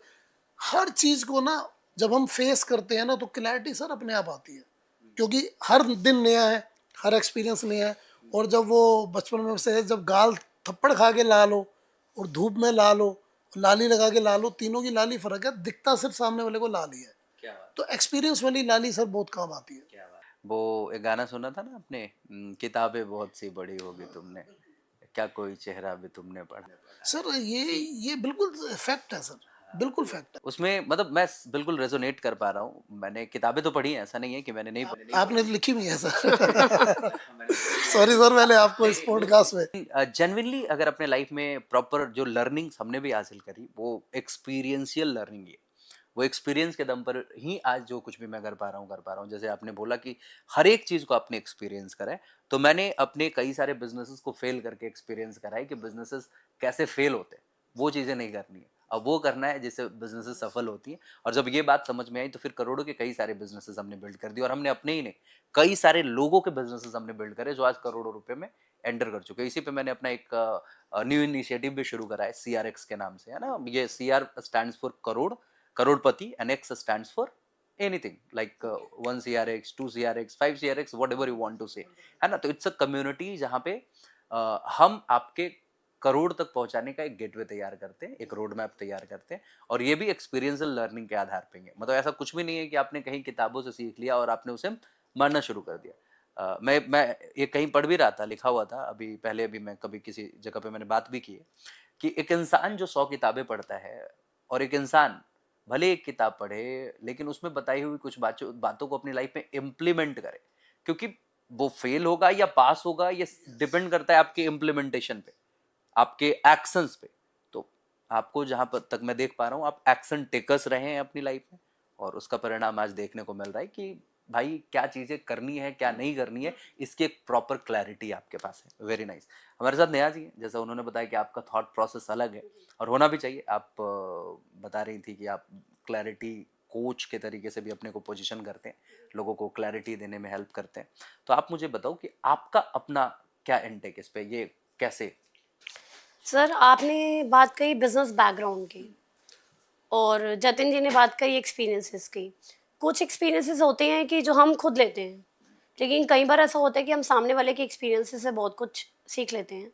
हर चीज़ को ना जब हम फेस करते हैं ना तो क्लैरिटी सर अपने आप आती है, क्योंकि हर दिन नया है, हर एक्सपीरियंस नया है। और जब वो बचपन में से जब गाल थप्पड़ खा के लाल हो, और धूप में लाल हो, लाली लगा के लाल हो, तीनों की लाली फर्क है, दिखता सिर्फ सामने वाले को लाल ही है। क्या बात, तो एक्सपीरियंस वाली लाली सर बहुत काम आती है। क्या बात। वो एक गाना सुना था ना आपने, किताबें बहुत सी बड़ी होगी तुमने, क्या कोई चेहरा भी तुमने पढ़ा। सर ये बिल्कुल फैक्ट है सर, बिल्कुल फैक्ट है। उसमें मतलब मैं बिल्कुल रेजोनेट कर पा रहा हूँ। मैंने किताबें तो पढ़ी हैं, ऐसा नहीं है कि मैंने नहीं पढ़ी। आपने तो लिखी हुई है सर। सॉरी सर, मैंने आपको इस पॉडकास्ट में। जेन्युइनली अगर अपने लाइफ में प्रॉपर जो लर्निंग्स हमने भी हासिल करी, वो एक्सपीरियंशियल लर्निंग है। वो एक्सपीरियंस के दम पर ही आज जो कुछ भी मैं कर पा रहा हूँ। जैसे आपने बोला कि हर एक चीज़ को आपने एक्सपीरियंस करा है, तो मैंने अपने कई सारे बिजनेसेस को फेल करके एक्सपीरियंस करा है कि बिजनेसेस कैसे फेल होते हैं। वो चीज़ें नहीं करनी है, अब वो करना है जिससे बिजनेसेस सफल होती हैं। और जब ये बात समझ में आई तो फिर करोड़ों के कई सारे बिजनेसेस हमने बिल्ड कर दिए, और हमने अपने ही नहीं, कई सारे लोगों के बिजनेसेस हमने बिल्ड करे जो आज करोड़ों रुपए में एंटर कर चुके हैं। इसी पे मैंने अपना एक न्यू इनिशिएटिव भी शुरू करा है, CRX के नाम से, है ना। ये CR stands for crore, Crorepati, and X stands for anything like 1 CRX, 2 CRX, 5 CRX, whatever you want to say, है ना। तो इट्स अ कम्युनिटी जहाँ पे हम आपके करोड़ तक पहुंचाने का एक गेटवे तैयार करते हैं, एक रोड मैप तैयार करते हैं, और ये भी एक्सपीरियंशियल लर्निंग के आधार पे है। मतलब ऐसा कुछ भी नहीं है कि आपने कहीं किताबों से सीख लिया और आपने उसे मानना शुरू कर दिया। मैं ये कहीं पढ़ भी रहा था, लिखा हुआ था अभी पहले, अभी मैं कभी किसी जगह पे मैंने बात भी की है कि एक इंसान जो 100 किताबें पढ़ता है, और एक इंसान भले एक किताब पढ़े लेकिन उसमें बताई हुई कुछ बातों को अपनी लाइफ में इम्प्लीमेंट करे, क्योंकि वो फेल होगा या पास होगा ये डिपेंड करता है आपके इम्प्लीमेंटेशन पे, आपके एक्शंस पे। तो आपको जहां पर तक मैं देख पा रहा हूँ, आप एक्शन टेकर्स रहे हैं अपनी लाइफ में, और उसका परिणाम आज देखने को मिल रहा है कि भाई क्या चीजें करनी है क्या नहीं करनी है, इसकी एक प्रॉपर क्लैरिटी आपके पास है। Very nice. हमारे साथ नेहा जी हैं, जैसा उन्होंने बताया कि आपका थॉट प्रोसेस अलग है और होना भी चाहिए। आप बता रही थी कि आप क्लैरिटी कोच के तरीके से भी अपने को पोजीशन करते हैं, लोगों को क्लैरिटी देने में हेल्प करते हैं। तो आप मुझे बताओ कि आपका अपना क्या इनटेक इस पे, ये कैसे? सर आपने बात कही बिजनेस बैकग्राउंड की और जतिन जी ने बात करी एक्सपीरियंसेस की। कुछ एक्सपीरियंसेस होते हैं कि जो हम खुद लेते हैं, लेकिन कई बार ऐसा होता है कि हम सामने वाले के एक्सपीरियंसेस से बहुत कुछ सीख लेते हैं।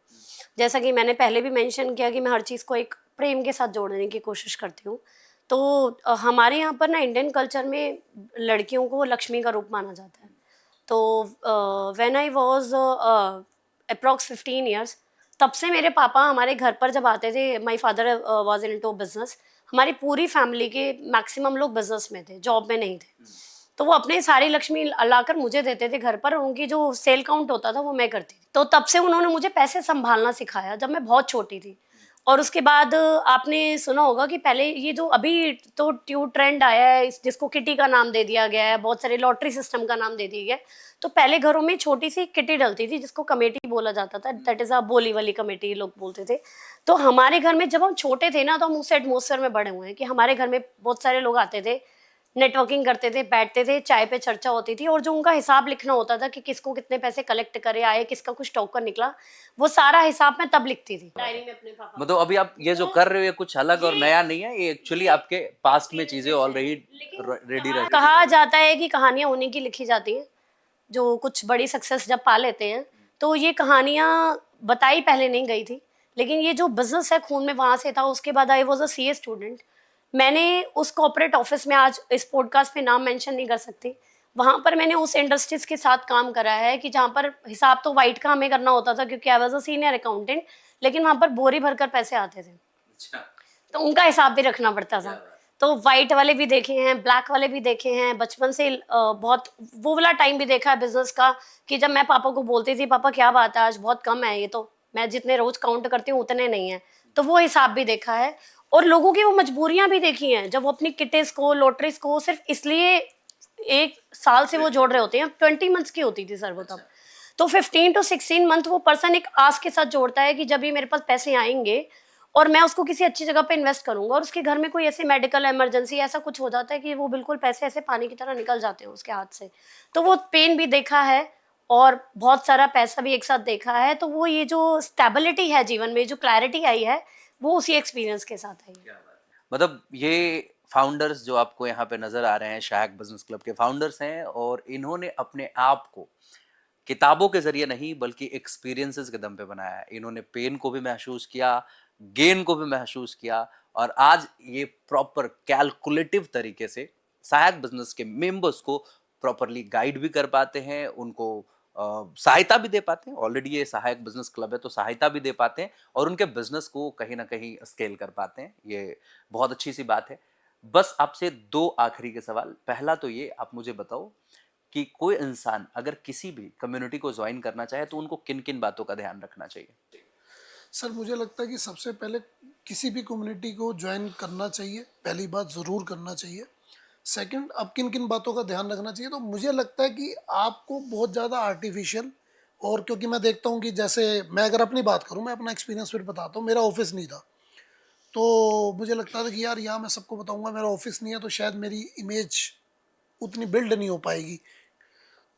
जैसा कि मैंने पहले भी मेंशन किया कि मैं हर चीज़ को एक प्रेम के साथ जोड़ने की कोशिश करती हूँ। तो हमारे यहाँ पर ना इंडियन कल्चर में लड़कियों को लक्ष्मी का रूप माना जाता है। तो when I was approx 15 years, तब से मेरे पापा हमारे घर पर जब आते थे, my father was into business. हमारी पूरी फैमिली के मैक्सिमम लोग बिजनेस में थे, जॉब में नहीं थे। तो वो अपने सारी लक्ष्मी लाकर मुझे देते थे घर पर, और उनकी जो सेल काउंट होता था वो मैं करती थी। तो तब से उन्होंने मुझे पैसे संभालना सिखाया जब मैं बहुत छोटी थी। और उसके बाद आपने सुना होगा कि पहले ये जो अभी तो ट्यू ट्रेंड आया है जिसको किटी का नाम दे दिया गया है, बहुत सारे लॉटरी सिस्टम का नाम दे दिया गया है। तो पहले घरों में छोटी सी किटी डलती थी जिसको कमेटी बोला जाता था, दैट इज अ बोली वाली कमेटी लोग बोलते थे। तो हमारे घर में जब हम छोटे थे ना, तो हम उस एटमोसफेयर में बड़े हुए हैं कि हमारे घर में बहुत सारे लोग आते थे, नेटवर्किंग करते थे, बैठते थे, चाय पे चर्चा होती थी, और जो उनका हिसाब लिखना होता था कि किसको कितने पैसे कलेक्ट करे आए, किसका कुछ टोकन निकला, वो सारा हिसाब मैं तब लिखती थी डायरी में अपने पापा। मतलब अभी आप ये जो कर रहे हो ये कुछ अलग और नया नहीं है, ये एक्चुअली आपके पास्ट में चीजें ऑलरेडी रेडी रही। कहा जाता है कि कहानियां उन्हीं की लिखी जाती हैं जो कुछ बड़ी सक्सेस जब पा लेते हैं। तो ये कहानियां बताई पहले नहीं गई थी, लेकिन ये जो बिजनेस है खून में वहां से था। उसके बाद I was a CA student. मैंने उस कॉर्पोरेट ऑफिस में, आज इस पॉडकास्ट में नाम मेंशन नहीं कर सकती, वहां पर मैंने उस इंडस्ट्रीज के साथ काम करा है कि जहाँ पर हिसाब तो वाइट का हमें करना होता था क्योंकि I was a senior accountant, लेकिन वहां पर बोरी भरकर पैसे आते थे, अच्छा। तो उनका हिसाब भी रखना पड़ता था। तो वाइट वाले भी देखे हैं, ब्लैक वाले भी देखे हैं, बचपन से बहुत वो वाला टाइम भी देखा है बिजनेस का कि जब मैं पापा को बोलती थी पापा क्या बात है आज बहुत कम है, ये तो मैं जितने रोज काउंट करती हूँ उतने नहीं है। तो वो हिसाब भी देखा है और लोगों की वो मजबूरियां भी देखी हैं जब वो अपनी किटेस को, लॉटरीज को सिर्फ इसलिए 1 साल से वो जोड़ रहे होते हैं। 20 मंथ्स की होती थी सर वो तब। तो 15 to 16 मंथ वो पर्सन एक आस के साथ जोड़ता है कि जब ये मेरे पास पैसे आएंगे और मैं उसको किसी अच्छी जगह पे इन्वेस्ट करूंगा, और उसके घर में कोई ऐसे मेडिकल इमरजेंसी ऐसा कुछ हो जाता है कि वो बिल्कुल पैसे ऐसे पानी की तरह निकल जाते हैं उसके हाथ से। तो वो पेन भी देखा है और बहुत सारा पैसा भी एक साथ देखा है। तो वो ये जो स्टेबिलिटी है जीवन में, जो क्लैरिटी आई है, वो उसी एक्सपीरियंस के साथ आई है। मतलब ये फाउंडर्स जो आपको यहाँ पे नजर आ रहे हैं शायक बिजनेस क्लब के फाउंडर्स हैं, और इन्होंने अपने आप को किताबों के जरिए नहीं बल्कि एक्सपीरियंसेस के दम पे बनाया है। इन्होंने पेन को भी महसूस किया, गेन को भी महसूस किया, और आज ये प्रॉपर कैलकुलेटिव तरीके से सहायक बिजनेस के मेंबर्स को प्रॉपरली गाइड भी कर पाते हैं, उनको सहायता भी दे पाते हैं। ऑलरेडी ये सहायक बिजनेस क्लब है तो सहायता भी दे पाते हैं और उनके बिजनेस को कहीं ना कहीं स्केल कर पाते हैं। ये बहुत अच्छी सी बात है। बस आपसे 2 आखिरी के सवाल। पहला तो ये, आप मुझे बताओ कि कोई इंसान अगर किसी भी कम्युनिटी को ज्वाइन करना चाहे तो उनको किन किन बातों का ध्यान रखना चाहिए? सर मुझे लगता है कि सबसे पहले किसी भी कम्युनिटी को ज्वाइन करना चाहिए, पहली बात ज़रूर करना चाहिए। सेकंड, अब किन किन बातों का ध्यान रखना चाहिए, तो मुझे लगता है कि आपको बहुत ज़्यादा आर्टिफिशियल, और क्योंकि मैं देखता हूँ कि जैसे मैं अगर अपनी बात करूँ, मैं अपना एक्सपीरियंस फिर बताता हूँ। मेरा ऑफिस नहीं था, तो मुझे लगता था कि यार यहाँ मैं सबको बताऊँगा मेरा ऑफिस नहीं है तो शायद मेरी इमेज उतनी बिल्ड नहीं हो पाएगी।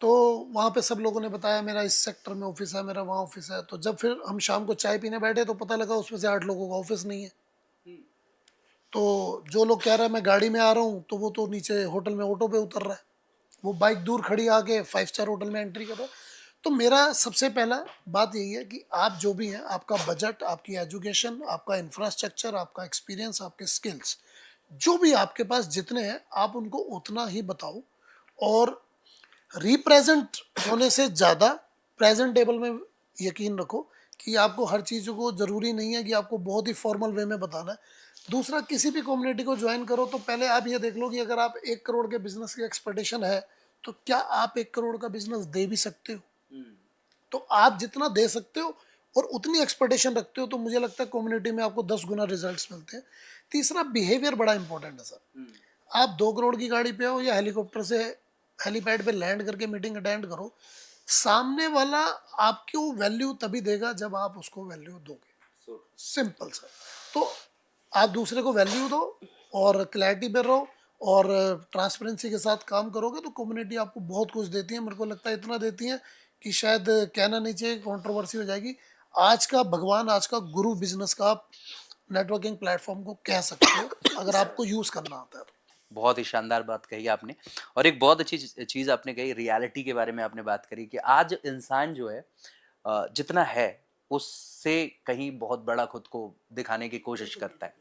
तो वहाँ पे सब लोगों ने बताया मेरा इस सेक्टर में ऑफिस है, मेरा वहाँ ऑफिस है। तो जब फिर हम शाम को चाय पीने बैठे तो पता लगा उसमें से 8 लोगों का ऑफिस नहीं है। तो जो लोग कह रहे हैं मैं गाड़ी में आ रहा हूँ, तो वो तो नीचे होटल में ऑटो पे उतर रहा है, वो बाइक दूर खड़ी आके 5 स्टार होटल में एंट्री कर रहा है। तो मेरा सबसे पहला बात यही है कि आप जो भी हैं, आपका बजट, आपकी एजुकेशन, आपका इंफ्रास्ट्रक्चर, आपका एक्सपीरियंस, आपके स्किल्स, जो भी आपके पास जितने हैं, आप उनको उतना ही बताओ। और रिप्रेजेंट होने से ज़्यादा प्रेजेंटेबल में यकीन रखो कि आपको हर चीज़ों को ज़रूरी नहीं है कि आपको बहुत ही फॉर्मल वे में बताना है। दूसरा, किसी भी कम्युनिटी को ज्वाइन करो तो पहले आप ये देख लो कि अगर आप 1 करोड़ के बिजनेस की एक्सपेक्टेशन है तो क्या आप 1 करोड़ का बिजनेस दे भी सकते हो। तो आप जितना दे सकते हो और उतनी एक्सपेक्टेशन रखते हो तो मुझे लगता है कम्युनिटी में आपको 10 गुना रिजल्ट्स मिलते हैं। तीसरा, बिहेवियर बड़ा इंपॉर्टेंट है सर। आप 2 करोड़ की गाड़ी पे हो या हेलीकॉप्टर से हेलीपैड पे लैंड करके मीटिंग अटेंड करो। सामने वाला आपको वैल्यू तभी देगा जब आप उसको वैल्यू दोगे, सिंपल सा। तो आप दूसरे को वैल्यू दो और क्लैरिटी पे रहो और ट्रांसपेरेंसी के साथ काम करोगे तो कम्युनिटी आपको बहुत कुछ देती है। मेरे को लगता है इतना देती है कि शायद कहना नहीं चाहिए, कंट्रोवर्सी हो जाएगी। आज का भगवान, आज का गुरु बिजनेस का आप नेटवर्किंग प्लेटफॉर्म को कह सकते हो अगर आपको यूज करना आता है तो। बहुत ही शानदार बात कही आपने। और एक बहुत अच्छी चीज आपने कही, रियलिटी के बारे में आपने बात करी कि आज इंसान जो है जितना है उससे कहीं बहुत बड़ा खुद को दिखाने की कोशिश करता है।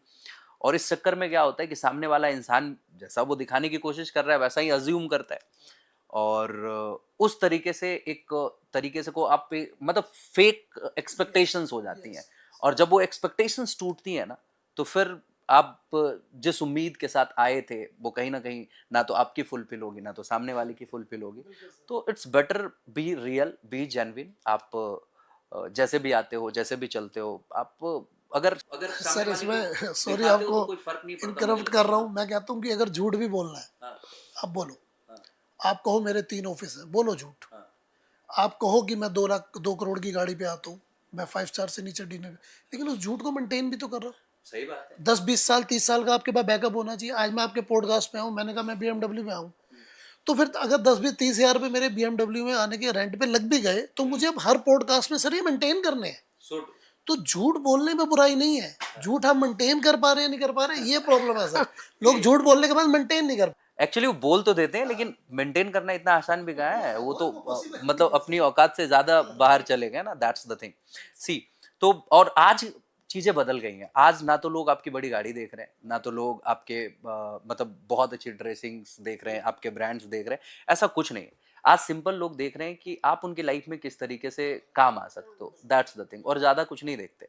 और इस चक्कर में क्या होता है कि सामने वाला इंसान जैसा वो दिखाने की कोशिश कर रहा है वैसा ही अज्यूम करता है, और उस तरीके से एक तरीके से को आप पे मतलब फेक एक्सपेक्टेशंस हो जाती हैं। और जब वो एक्सपेक्टेशंस टूटती हैं ना, तो फिर आप जिस उम्मीद के साथ आए थे वो कहीं ना कहीं ना तो आपकी फुलफिल होगी ना तो सामने वाले की फुलफिल होगी। तो it's better be real, B genuine. आप जैसे भी आते हो, जैसे भी चलते हो, आप अगर अगर सर इसमें सॉरी दिखाते हो तो आपको कोई फर्क नहीं पड़ता इंटरप्ट कर रहा हूँ। मैं कहता हूँ कि अगर झूठ भी बोलना है, हाँ, आप बोलो। हाँ, आप कहो मेरे 3 ऑफिस हैं, बोलो झूठ। हाँ, आप कहो कि मैं 2 करोड़ की गाड़ी पे आता हूँ, मैं 5 स्टार से नीचे डिनर, लेकिन उस झूठ को मेंटेन भी तो कर रहा हूँ। सही बात है। 10-20 साल 30 साल का आपके पास बैकअप होना चाहिए। आज मैं आपके पॉडकास्ट पे आऊँ, मैंने कहा मैं BMW में आऊँ, तो फिर अगर 10-20-30 हज़ार रुपये मेरे BMW में आने के रेंट पे लग भी गए तो मुझे अब हर पॉडकास्ट में सर ये मेंटेन करने हैं। तो झूठ बोलने में बुराई नहीं है, झूठ हम मेंटेन कर पा रहे हैं नहीं कर पा रहे हैं, ये प्रॉब्लम है सर। लोग झूठ बोलने के बाद मेंटेन नहीं कर। एक्चुअली वो बोल तो देते हैं लेकिन मेंटेन करना इतना आसान भी कहाँ है। वो तो मतलब अपनी औकात से ज्यादा बाहर चले गए ना, दैट्स द थिंग। सी तो और आज चीजें बदल गई हैं। आज ना तो लोग आपकी बड़ी गाड़ी देख रहे हैं, ना तो लोग आपके मतलब बहुत अच्छी ड्रेसिंग्स देख रहे हैं, आपके ब्रांड्स देख रहे हैं। ऐसा कुछ नहीं है। आज सिंपल लोग देख रहे हैं कि आप उनकी लाइफ में किस तरीके से काम आ सकते हो, दैट्स द थिंग। और ज्यादा कुछ नहीं देखते।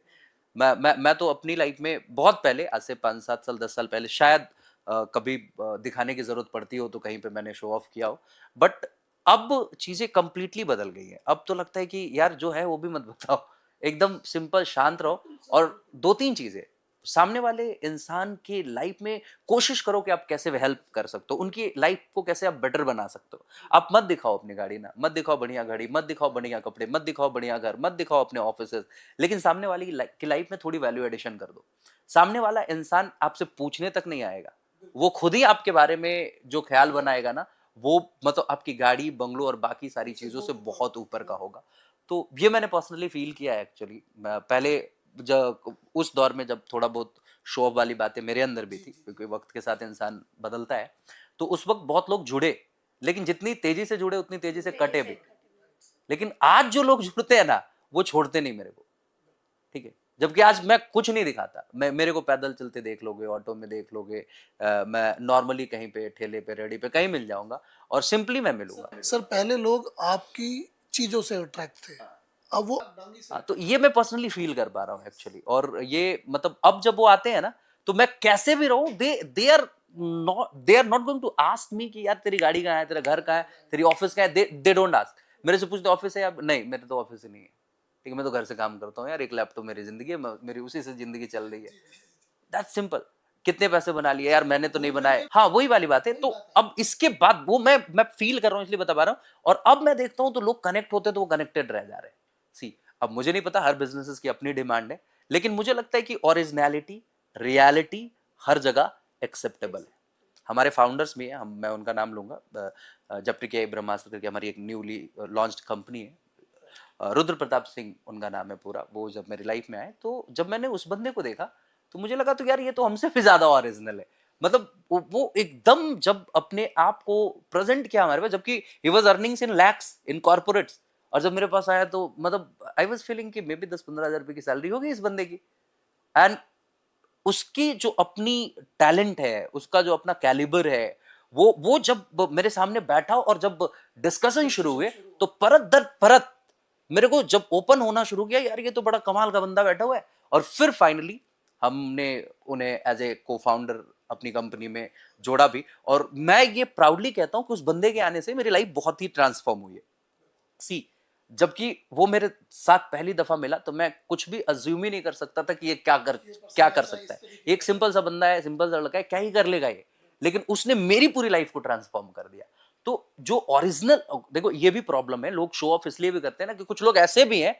मैं तो अपनी लाइफ में बहुत पहले, आज से 5-7 साल 10 साल पहले शायद कभी दिखाने की जरूरत पड़ती हो तो कहीं पे मैंने शो ऑफ किया हो, बट अब चीजें कंप्लीटली बदल गई हैं। अब तो लगता है कि यार जो है वो भी मत बताओ, एकदम सिंपल शांत रहो। और 2-3 चीजें सामने वाले इंसान की लाइफ में कोशिश करो कि आप कैसे हेल्प कर सकते हो, उनकी लाइफ को कैसे आप बेटर बना सकते हो। आप मत दिखाओ अपनी गाड़ी, ना मत दिखाओ बढ़िया गाड़ी, मत दिखाओ बढ़िया कपड़े, मत दिखाओ बढ़िया घर, मत दिखाओ अपने ऑफिसेस, लेकिन सामने वाले की लाइफ में थोड़ी वैल्यू एडिशन कर दो। सामने वाला इंसान आपसे पूछने तक नहीं आएगा, वो खुद ही आपके बारे में जो ख्याल बनाएगा ना, वो मतलब आपकी गाड़ी, बंगलो और बाकी सारी चीजों से बहुत ऊपर का होगा। तो ये मैंने पर्सनली फील किया है एक्चुअली। पहले जब उस दौर में जब थोड़ा बहुत शो ऑफ वाली बातें मेरे अंदर भी थी, क्योंकि वक्त के साथ इंसान बदलता है, तो उस वक्त बहुत लोग जुड़े, लेकिन जितनी तेजी से जुड़े उतनी तेजी से कटे भी। लेकिन आज जो लोग जुड़ते हैं ना, वो छोड़ते नहीं मेरे को, ठीक है। जबकि आज मैं कुछ नहीं दिखाता, मैं मेरे को पैदल चलते देख लोगे, ऑटो में देख लोगे, मैं नॉर्मली कहीं पे ठेले पे रेडी पे कहीं मिल जाऊंगा और सिंपली मैं मिलूंगा। सर पहले लोग आपकी चीजों से अट्रैक्ट थे, अब वो तो ये मैं पर्सनली फील कर पा रहा हूँ एक्चुअली। और ये मतलब अब जब वो आते हैं ना, तो मैं कैसे भी रहूं, they are not going to ask me कि यार तेरी गाड़ी कहाँ है, तेरा घर कहाँ है, तेरी ऑफिस कहाँ है। They don't ask. मेरे से पूछते ऑफिस है या नहीं, मेरे तो ऑफिस ही नहीं है, ठीक है, मैं तो घर से काम करता हूँ यार, एक लैपटॉप मेरी जिंदगी है, मेरी उसी से जिंदगी चल रही है, दैट्स सिंपल। कितने पैसे बना लिए यार, मैंने तो नहीं बनाए। हाँ वही वाली बात है। तो अब इसके बाद वो मैं फील कर रहा हूँ, इसलिए बता पा रहा हूँ। और अब मैं देखता हूँ तो लोग कनेक्ट होते हैं तो वो कनेक्टेड रह जा रहे हैं। सी अब मुझे नहीं पता, हर बिजनेसेस की अपनी डिमांड है, लेकिन मुझे लगता है कि ओरिजिनलिटी, रियलिटी हर जगह एक्सेप्टेबल है। हमारे फाउंडर्स भी हैं, मैं उनका नाम लूंगा, जबकि ब्रह्मास्त्र करके हमारी एक न्यूली लॉन्च्ड कंपनी है, रुद्र प्रताप सिंह उनका नाम है पूरा। वो जब मेरी लाइफ में आए तो जब मैंने उस बंदे को देखा तो मुझे लगा तो यार ये तो हमसे भी ज्यादा ओरिजिनल है। मतलब वो एकदम जब अपने आप को प्रेजेंट किया हमारे पास, जबकि he was earnings in lakhs in corporates, और जब मेरे पास आया तो मतलब आई वाज फीलिंग कि मे बी 10-15 हज़ार रुपए की सैलरी होगी इस बंदे की। एंड उसकी जो अपनी टैलेंट है, उसका जो अपना कैलिबर है, वो जब मेरे सामने बैठा और जब डिस्कशन शुरू हुए तो परत दर परत मेरे को जब ओपन होना शुरू किया, यार ये तो बड़ा कमाल का बंदा बैठा हुआ है। और फिर फाइनली हमने उन्हें एज ए को फाउंडर अपनी कंपनी में जोड़ा भी। और मैं ये प्राउडली कहता हूं कि उस बंदे के आने से मेरी लाइफ बहुत ही ट्रांसफॉर्म हुई है। सी जबकि वो मेरे साथ पहली दफा मिला तो मैं कुछ भी अज्यूम ही नहीं कर सकता था कि ये क्या कर सकता है। एक सिंपल सा बंदा है, सिंपल सा लड़का है, क्या ही कर लेगा ये, लेकिन उसने मेरी पूरी लाइफ को ट्रांसफॉर्म कर दिया। तो जो ओरिजिनल, देखो ये भी प्रॉब्लम है, लोग शो ऑफ इसलिए भी करते हैं ना कि कुछ लोग ऐसे भी हैं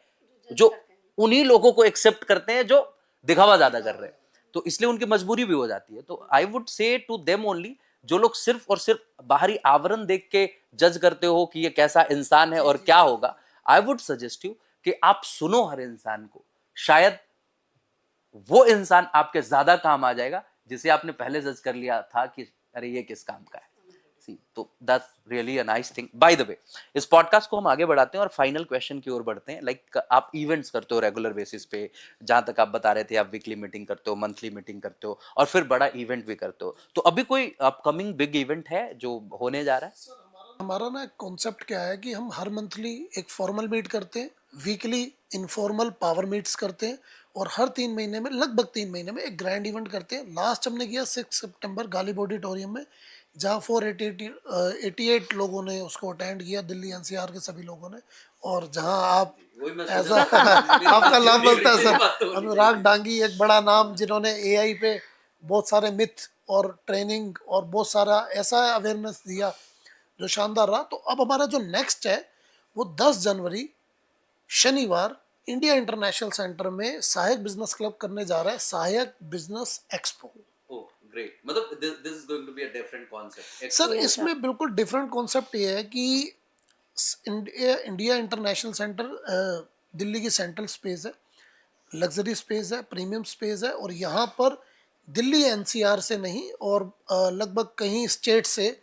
जो उन्हीं लोगों को एक्सेप्ट करते हैं जो दिखावा ज्यादा कर रहे हैं, तो इसलिए उनकी मजबूरी भी हो जाती है। तो I would say to them only, जो लोग सिर्फ और सिर्फ बाहरी आवरण देख के जज करते हो कि ये कैसा इंसान है और क्या होगा, आई वुड सजेस्ट यू कि आप सुनो हर इंसान को, शायद वो इंसान आपके ज्यादा काम आ जाएगा जिसे आपने पहले जज कर लिया था कि अरे ये किस काम का है। सी, तो that's really a nice thing. By the way, इस पॉडकास्ट को हम आगे बढ़ाते हैं और फाइनल क्वेश्चन की ओर बढ़ते हैं। लाइक आप इवेंट्स करते हो रेगुलर बेसिस पे, जहां तक आप बता रहे थे आप वीकली मीटिंग करते हो, मंथली मीटिंग करते हो और फिर बड़ा इवेंट भी करते हो, तो अभी कोई अपकमिंग बिग इवेंट है जो होने जा रहा है? हमारा ना कॉन्सेप्ट क्या है कि हम हर मंथली एक फॉर्मल मीट करते हैं, वीकली इनफॉर्मल पावर मीट्स करते हैं, और हर 3 महीने में, लगभग 3 महीने में एक ग्रैंड इवेंट करते हैं। लास्ट हमने किया 6 सितंबर गालिब ऑडिटोरियम में, जहाँ 488 लोगों ने उसको अटेंड किया, दिल्ली एनसीआर के सभी लोगों ने। और जहाँ आप ऐसा आपका नाम बोलता है सर, अनुराग डांगी, एक बड़ा नाम जिन्होंने एआई पे बहुत सारे मिथ और ट्रेनिंग और बहुत सारा ऐसा अवेयरनेस दिया जो शानदार रहा। तो अब हमारा जो नेक्स्ट है वो 10 जनवरी शनिवार इंडिया इंटरनेशनल सेंटर में सहायक बिजनेस क्लब करने जा रहा है, Sahayak business expo. Oh great, मतलब this is going to be a different concept. Sir इसमें बिल्कुल डिफरेंट कॉन्सेप्ट ये है कि इंडिया इंटरनेशनल सेंटर दिल्ली की सेंट्रल स्पेस है, लग्जरी स्पेस है, प्रीमियम स्पेस है, और यहाँ पर दिल्ली एनसीआर से नहीं और लगभग कई स्टेट से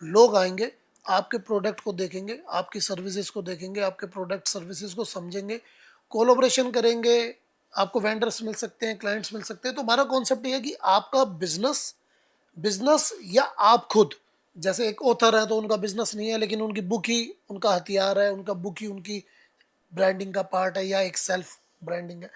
लोग आएंगे, आपके प्रोडक्ट को देखेंगे, आपकी सर्विसेज को देखेंगे, आपके प्रोडक्ट सर्विसेज को समझेंगे, कोलैबोरेशन करेंगे, आपको वेंडर्स मिल सकते हैं, क्लाइंट्स मिल सकते हैं। तो हमारा कॉन्सेप्ट ये है कि आपका बिजनेस बिजनेस या आप खुद, जैसे एक ऑथर है तो उनका बिजनेस नहीं है लेकिन उनकी बुक ही उनका हथियार है, उनका बुक ही उनकी ब्रांडिंग का पार्ट है या एक सेल्फ ब्रांडिंग है।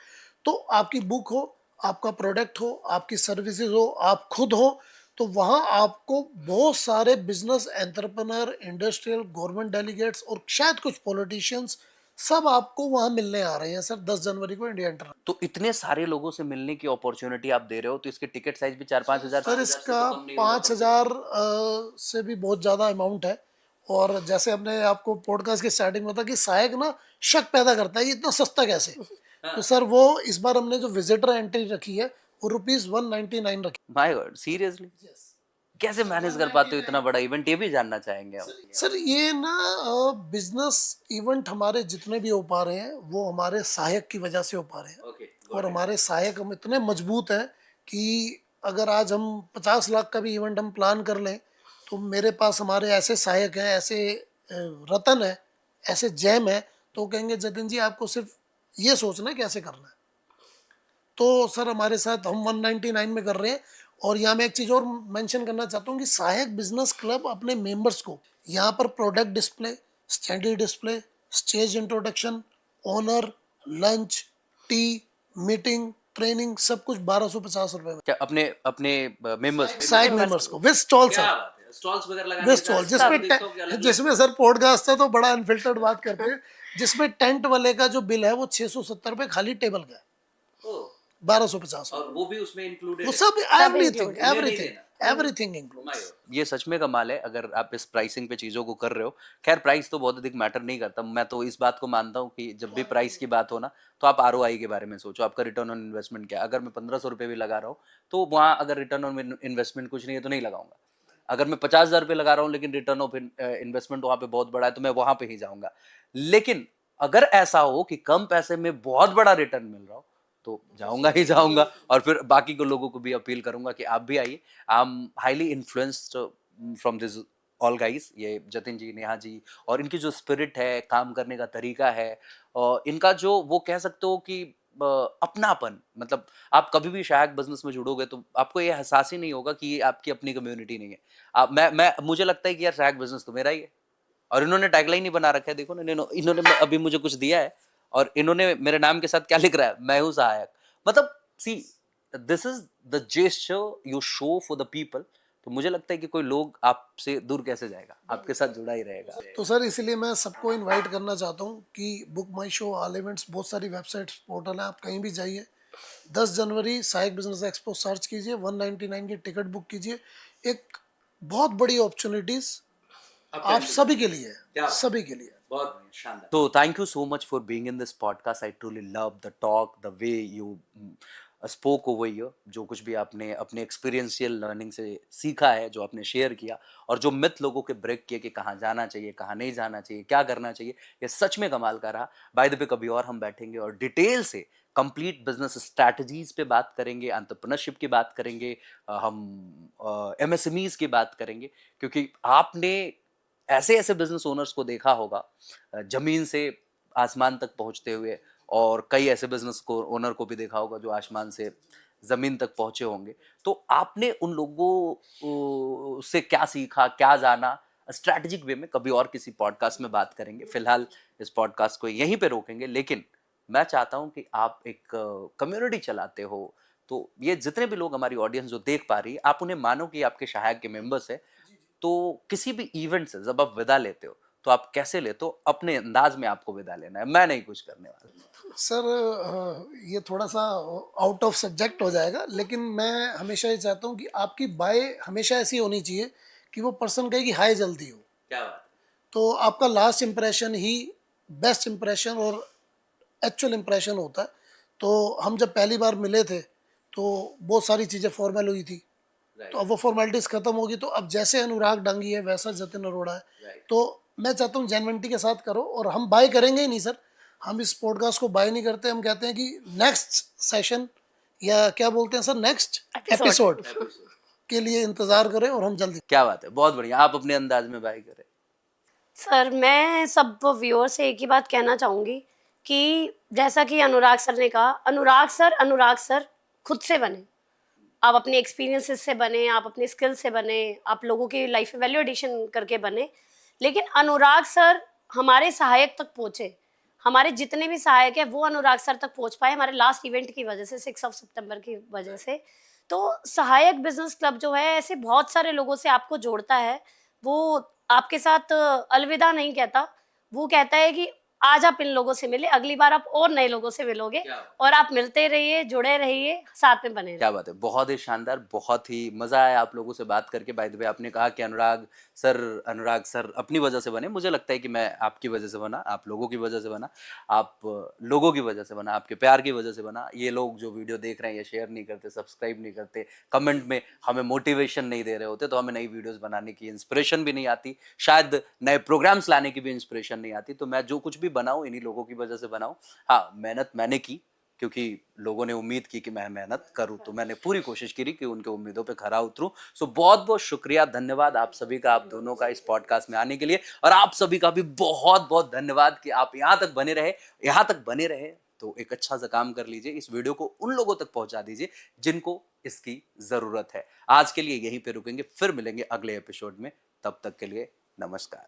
तो आपकी बुक हो, आपका प्रोडक्ट हो, आपकी सर्विसेज हो, आप खुद हो, तो वहाँ आपको बहुत सारे business entrepreneur, industrial, government delegates और शायद कुछ पॉलिटिशियंस सब आपको वहाँ मिलने आ रहे हैं सर 10 जनवरी को इंडिया इंटर। तो इतने सारे लोगों से मिलने की अपॉर्चुनिटी आप दे रहे हो, तो इसके टिकट साइज भी 4-5 हजार? सर इसका 5,000 से भी बहुत ज़्यादा अमाउंट है। और जैसे हमने आपको पॉडकास्ट की स्टार्टिंग में बताया कि सहायक ना शक पैदा करता है ये इतना सस्ता कैसे। तो सर वो इस बार हमने जो विजिटर एंट्री रखी है वो ₹199 रखी। माय गॉड, सीरियसली कैसे मैनेज कर पाते हो इतना बड़ा इवेंट, ये भी जानना चाहेंगे हम। सर ये ना बिजनेस इवेंट हमारे जितने भी हो पा रहे हैं वो हमारे सहायक की वजह से हो पा रहे हैं। और हमारे सहायक हम इतने मजबूत हैं कि अगर आज हम 50 लाख का भी इवेंट हम प्लान कर लें तो मेरे पास हमारे ऐसे सहायक हैं, ऐसे रतन है, ऐसे जैम है, तो कहेंगे जतिन जी आपको सिर्फ ये सोचना है कैसे करना है। तो सर हमारे साथ हम 199 में कर रहे हैं। और यहाँ मैं एक चीज़ और मेंशन करना चाहता हूँ कि सहायक बिजनेस क्लब अपने मेंबर्स को यहाँ पर product display, standard display, stage introduction, honour, lunch, tea, meeting, training, सब कुछ 1250 रुपए में। क्या अपने अपने मेंबर्स, सहायक मेंबर्स को विद स्टॉल सर, स्टॉल्स वगैरह विद लगाने स्टॉल, जिसमें सर पॉडकास्ट है तो बड़ा अनफिल्टर्ड बात करते हैं, जिसमें टेंट वाले का जो बिल है वो 670 रुपए खाली टेबल का है, 1250। और वो भी उसमें इंक्लूडेड वो है? सब एवरीथिंग इंक्लूड्स। ये सच में कमाल है अगर आप इस प्राइसिंग पे चीजों को कर रहे हो। खैर प्राइस तो बहुत अधिक मैटर नहीं करता, मैं तो इस बात को मानता हूँ कि जब भी प्राइस की बात हो ना तो आप आरओआई के बारे में सोचो, आपका रिटर्न ऑन इन्वेस्टमेंट क्या है। अगर मैं 1500 रुपये भी लगा रहा हूँ तो वहाँ अगर रिटर्न ऑन इन्वेस्टमेंट कुछ नहीं है तो नहीं लगाऊंगा। अगर मैं 50,000 रुपये लगा रहा हूँ लेकिन रिटर्न ऑफ इन्वेस्टमेंट वहाँ पे बहुत बड़ा है तो मैं वहाँ पे ही जाऊंगा। लेकिन अगर ऐसा हो कि कम पैसे में बहुत बड़ा रिटर्न मिल रहा हो तो जाऊंगा ही जाऊंगा, और फिर बाकी को लोगों को भी अपील करूंगा कि आप भी आइए। I am highly influenced from this all guys, ये जतिन जी, नेहा जी, और इनकी जो स्पिरिट है, काम करने का तरीका है, और इनका जो वो कह सकते हो कि अपनापन, मतलब आप कभी भी सहायक बिजनेस में जुड़ोगे तो आपको ये एहसास ही नहीं होगा कि ये आपकी अपनी कम्युनिटी नहीं है। मैं मुझे लगता है कि यार सहायक बिजनेस तो मेरा ही है, और इन्होंने टैगलाइन ही बना रखा है, देखो ना, इन्होंने अभी मुझे कुछ दिया है और इन्होंने मेरे नाम के साथ क्या लिख रहा है, मैं हूं सहायक। मतलब see, this is the gesture you show for the people. तो मुझे लगता है कि कोई लोग आपसे दूर कैसे जाएगा, आपके साथ जुड़ा ही रहेगा। तो सर इसलिए मैं सबको इनवाइट करना चाहता हूँ कि बुक माई शो, ऑल इवेंट्स, बहुत सारी वेबसाइट्स, पोर्टल है, आप कहीं भी जाइए। 10 जनवरी सहायक बिजनेस एक्सपो सर्च कीजिए, 199 की टिकट बुक कीजिए। एक बहुत बड़ी अपॉर्चुनिटीज आप सभी के लिए क्या? है, सभी के लिए। बहुत बढ़िया, शानदार। तो thank you so much for being in this podcast. I truly love the talk, the way you spoke over here. जो कुछ भी आपने अपने एक्सपीरियंशियल लर्निंग से सीखा है, जो आपने शेयर किया, और जो मिथ लोगों के ब्रेक किए कि कहाँ जाना चाहिए, कहाँ नहीं जाना चाहिए, क्या करना चाहिए, ये सच में कमाल का रहा। बाय द वे, कभी और हम बैठेंगे और डिटेल से कंप्लीट बिजनेस स्ट्रैटेजीज पे बात करेंगे, एंटरप्रेन्योरशिप की बात करेंगे, हम एमएसएमईज की बात करेंगे, क्योंकि आपने ऐसे ऐसे बिजनेस ओनर्स को देखा होगा जमीन से आसमान तक पहुंचते हुए, और कई ऐसे बिजनेस को ओनर को भी देखा होगा जो आसमान से जमीन तक पहुंचे होंगे। तो आपने उन लोगों से क्या सीखा, क्या जाना, स्ट्रैटेजिक वे में कभी और किसी पॉडकास्ट में बात करेंगे। फिलहाल इस पॉडकास्ट को यहीं पे रोकेंगे, लेकिन मैं चाहता हूं कि आप एक कम्युनिटी चलाते हो, तो ये जितने भी लोग हमारी ऑडियंस जो देख पा रही है, आप उन्हें मानो कि आपके सहायक के मेंबर्स है। तो किसी भी इवेंट से जब आप विदा लेते हो, तो आप कैसे लेते हो? अपने अंदाज में आपको विदा लेना है, मैं नहीं कुछ करने वाला। सर ये थोड़ा सा आउट ऑफ सब्जेक्ट हो जाएगा, लेकिन मैं हमेशा ये चाहता हूँ कि आपकी बाय हमेशा ऐसी होनी चाहिए कि वो पर्सन कहे कि हाय जल्दी हो। क्या बात तो आपका लास्ट इम्प्रेशन ही बेस्ट इम्प्रेशन और एक्चुअल इम्प्रेशन होता है। तो हम जब पहली बार मिले थे तो बहुत सारी चीज़ें फॉर्मल हुई थी, है? तो अब वो फॉर्मेलिटीज़ खत्म होगी। तो अब जैसे अनुराग डांगी है वैसा जतिन अरोड़ा है। Right. तो मैं चाहता हूँ जेन्युइनिटी के साथ करो, और हम बाय करेंगे ही नहीं सर, हम इस पॉडकास्ट को बाय नहीं करते। हम कहते हैं कि नेक्स्ट सेशन, या क्या बोलते हैं सर, नेक्स्ट Episode. एपिसोड के लिए इंतजार करें, और हम जल्दी। क्या बात है, बहुत बढ़िया। आप अपने अंदाज में बाय करें। सर मैं सब व्यूअर से एक ही बात कहना चाहूँगी कि जैसा कि अनुराग सर खुद से बने। आप अपने एक्सपीरियंसेस से बने, आप अपने स्किल से बने, आप लोगों की लाइफ में वैल्यू एडिशन करके बने। लेकिन अनुराग सर हमारे सहायक तक पहुँचे, हमारे जितने भी सहायक हैं वो अनुराग सर तक पहुँच पाए हमारे लास्ट इवेंट की वजह से, 6 सितंबर की वजह से। तो सहायक बिजनेस क्लब जो है ऐसे बहुत सारे लोगों से आपको जोड़ता है। वो आपके साथ अलविदा नहीं कहता, वो कहता है कि आज आप इन लोगों से मिले, अगली बार आप और नए लोगों से मिलोगे, क्या? और आप मिलते रहिए, जुड़े रहिए, साथ में बने रहिए। क्या बात है, बहुत ही शानदार, बहुत ही मजा आया आप लोगों से बात करके। बाय द वे, आपने कहा कि अनुराग सर अपनी वजह से बने। मुझे लगता है कि मैं आपकी वजह से बना, आप लोगों की वजह से बना, आप लोगों की वजह से बना, आपके प्यार की वजह से बना। ये लोग जो वीडियो देख रहे हैं, ये शेयर नहीं करते, सब्सक्राइब नहीं करते, कमेंट में हमें मोटिवेशन नहीं दे रहे होते, तो हमें नई वीडियोस बनाने की इंस्पिरेशन भी नहीं आती, शायद नए प्रोग्राम्स लाने की भी इंस्पिरेशन नहीं आती। तो मैं जो कुछ भी बनाऊं, इन्हीं लोगों की वजह से बनाऊं। हाँ, मेहनत मैंने की, क्योंकि लोगों ने उम्मीद की कि मैं मेहनत करूं, तो मैंने पूरी कोशिश करी कि उनके उम्मीदों पे खरा उतरूं। सो बहुत बहुत शुक्रिया, धन्यवाद आप सभी का, आप दोनों का इस पॉडकास्ट में आने के लिए, और आप सभी का भी बहुत बहुत धन्यवाद कि आप यहाँ तक बने रहे। तो एक अच्छा सा काम कर लीजिए, इस वीडियो को उन लोगों तक पहुंचा दीजिए जिनको इसकी जरूरत है। आज के लिए यहीं पे रुकेंगे, फिर मिलेंगे अगले एपिसोड में। तब तक के लिए नमस्कार।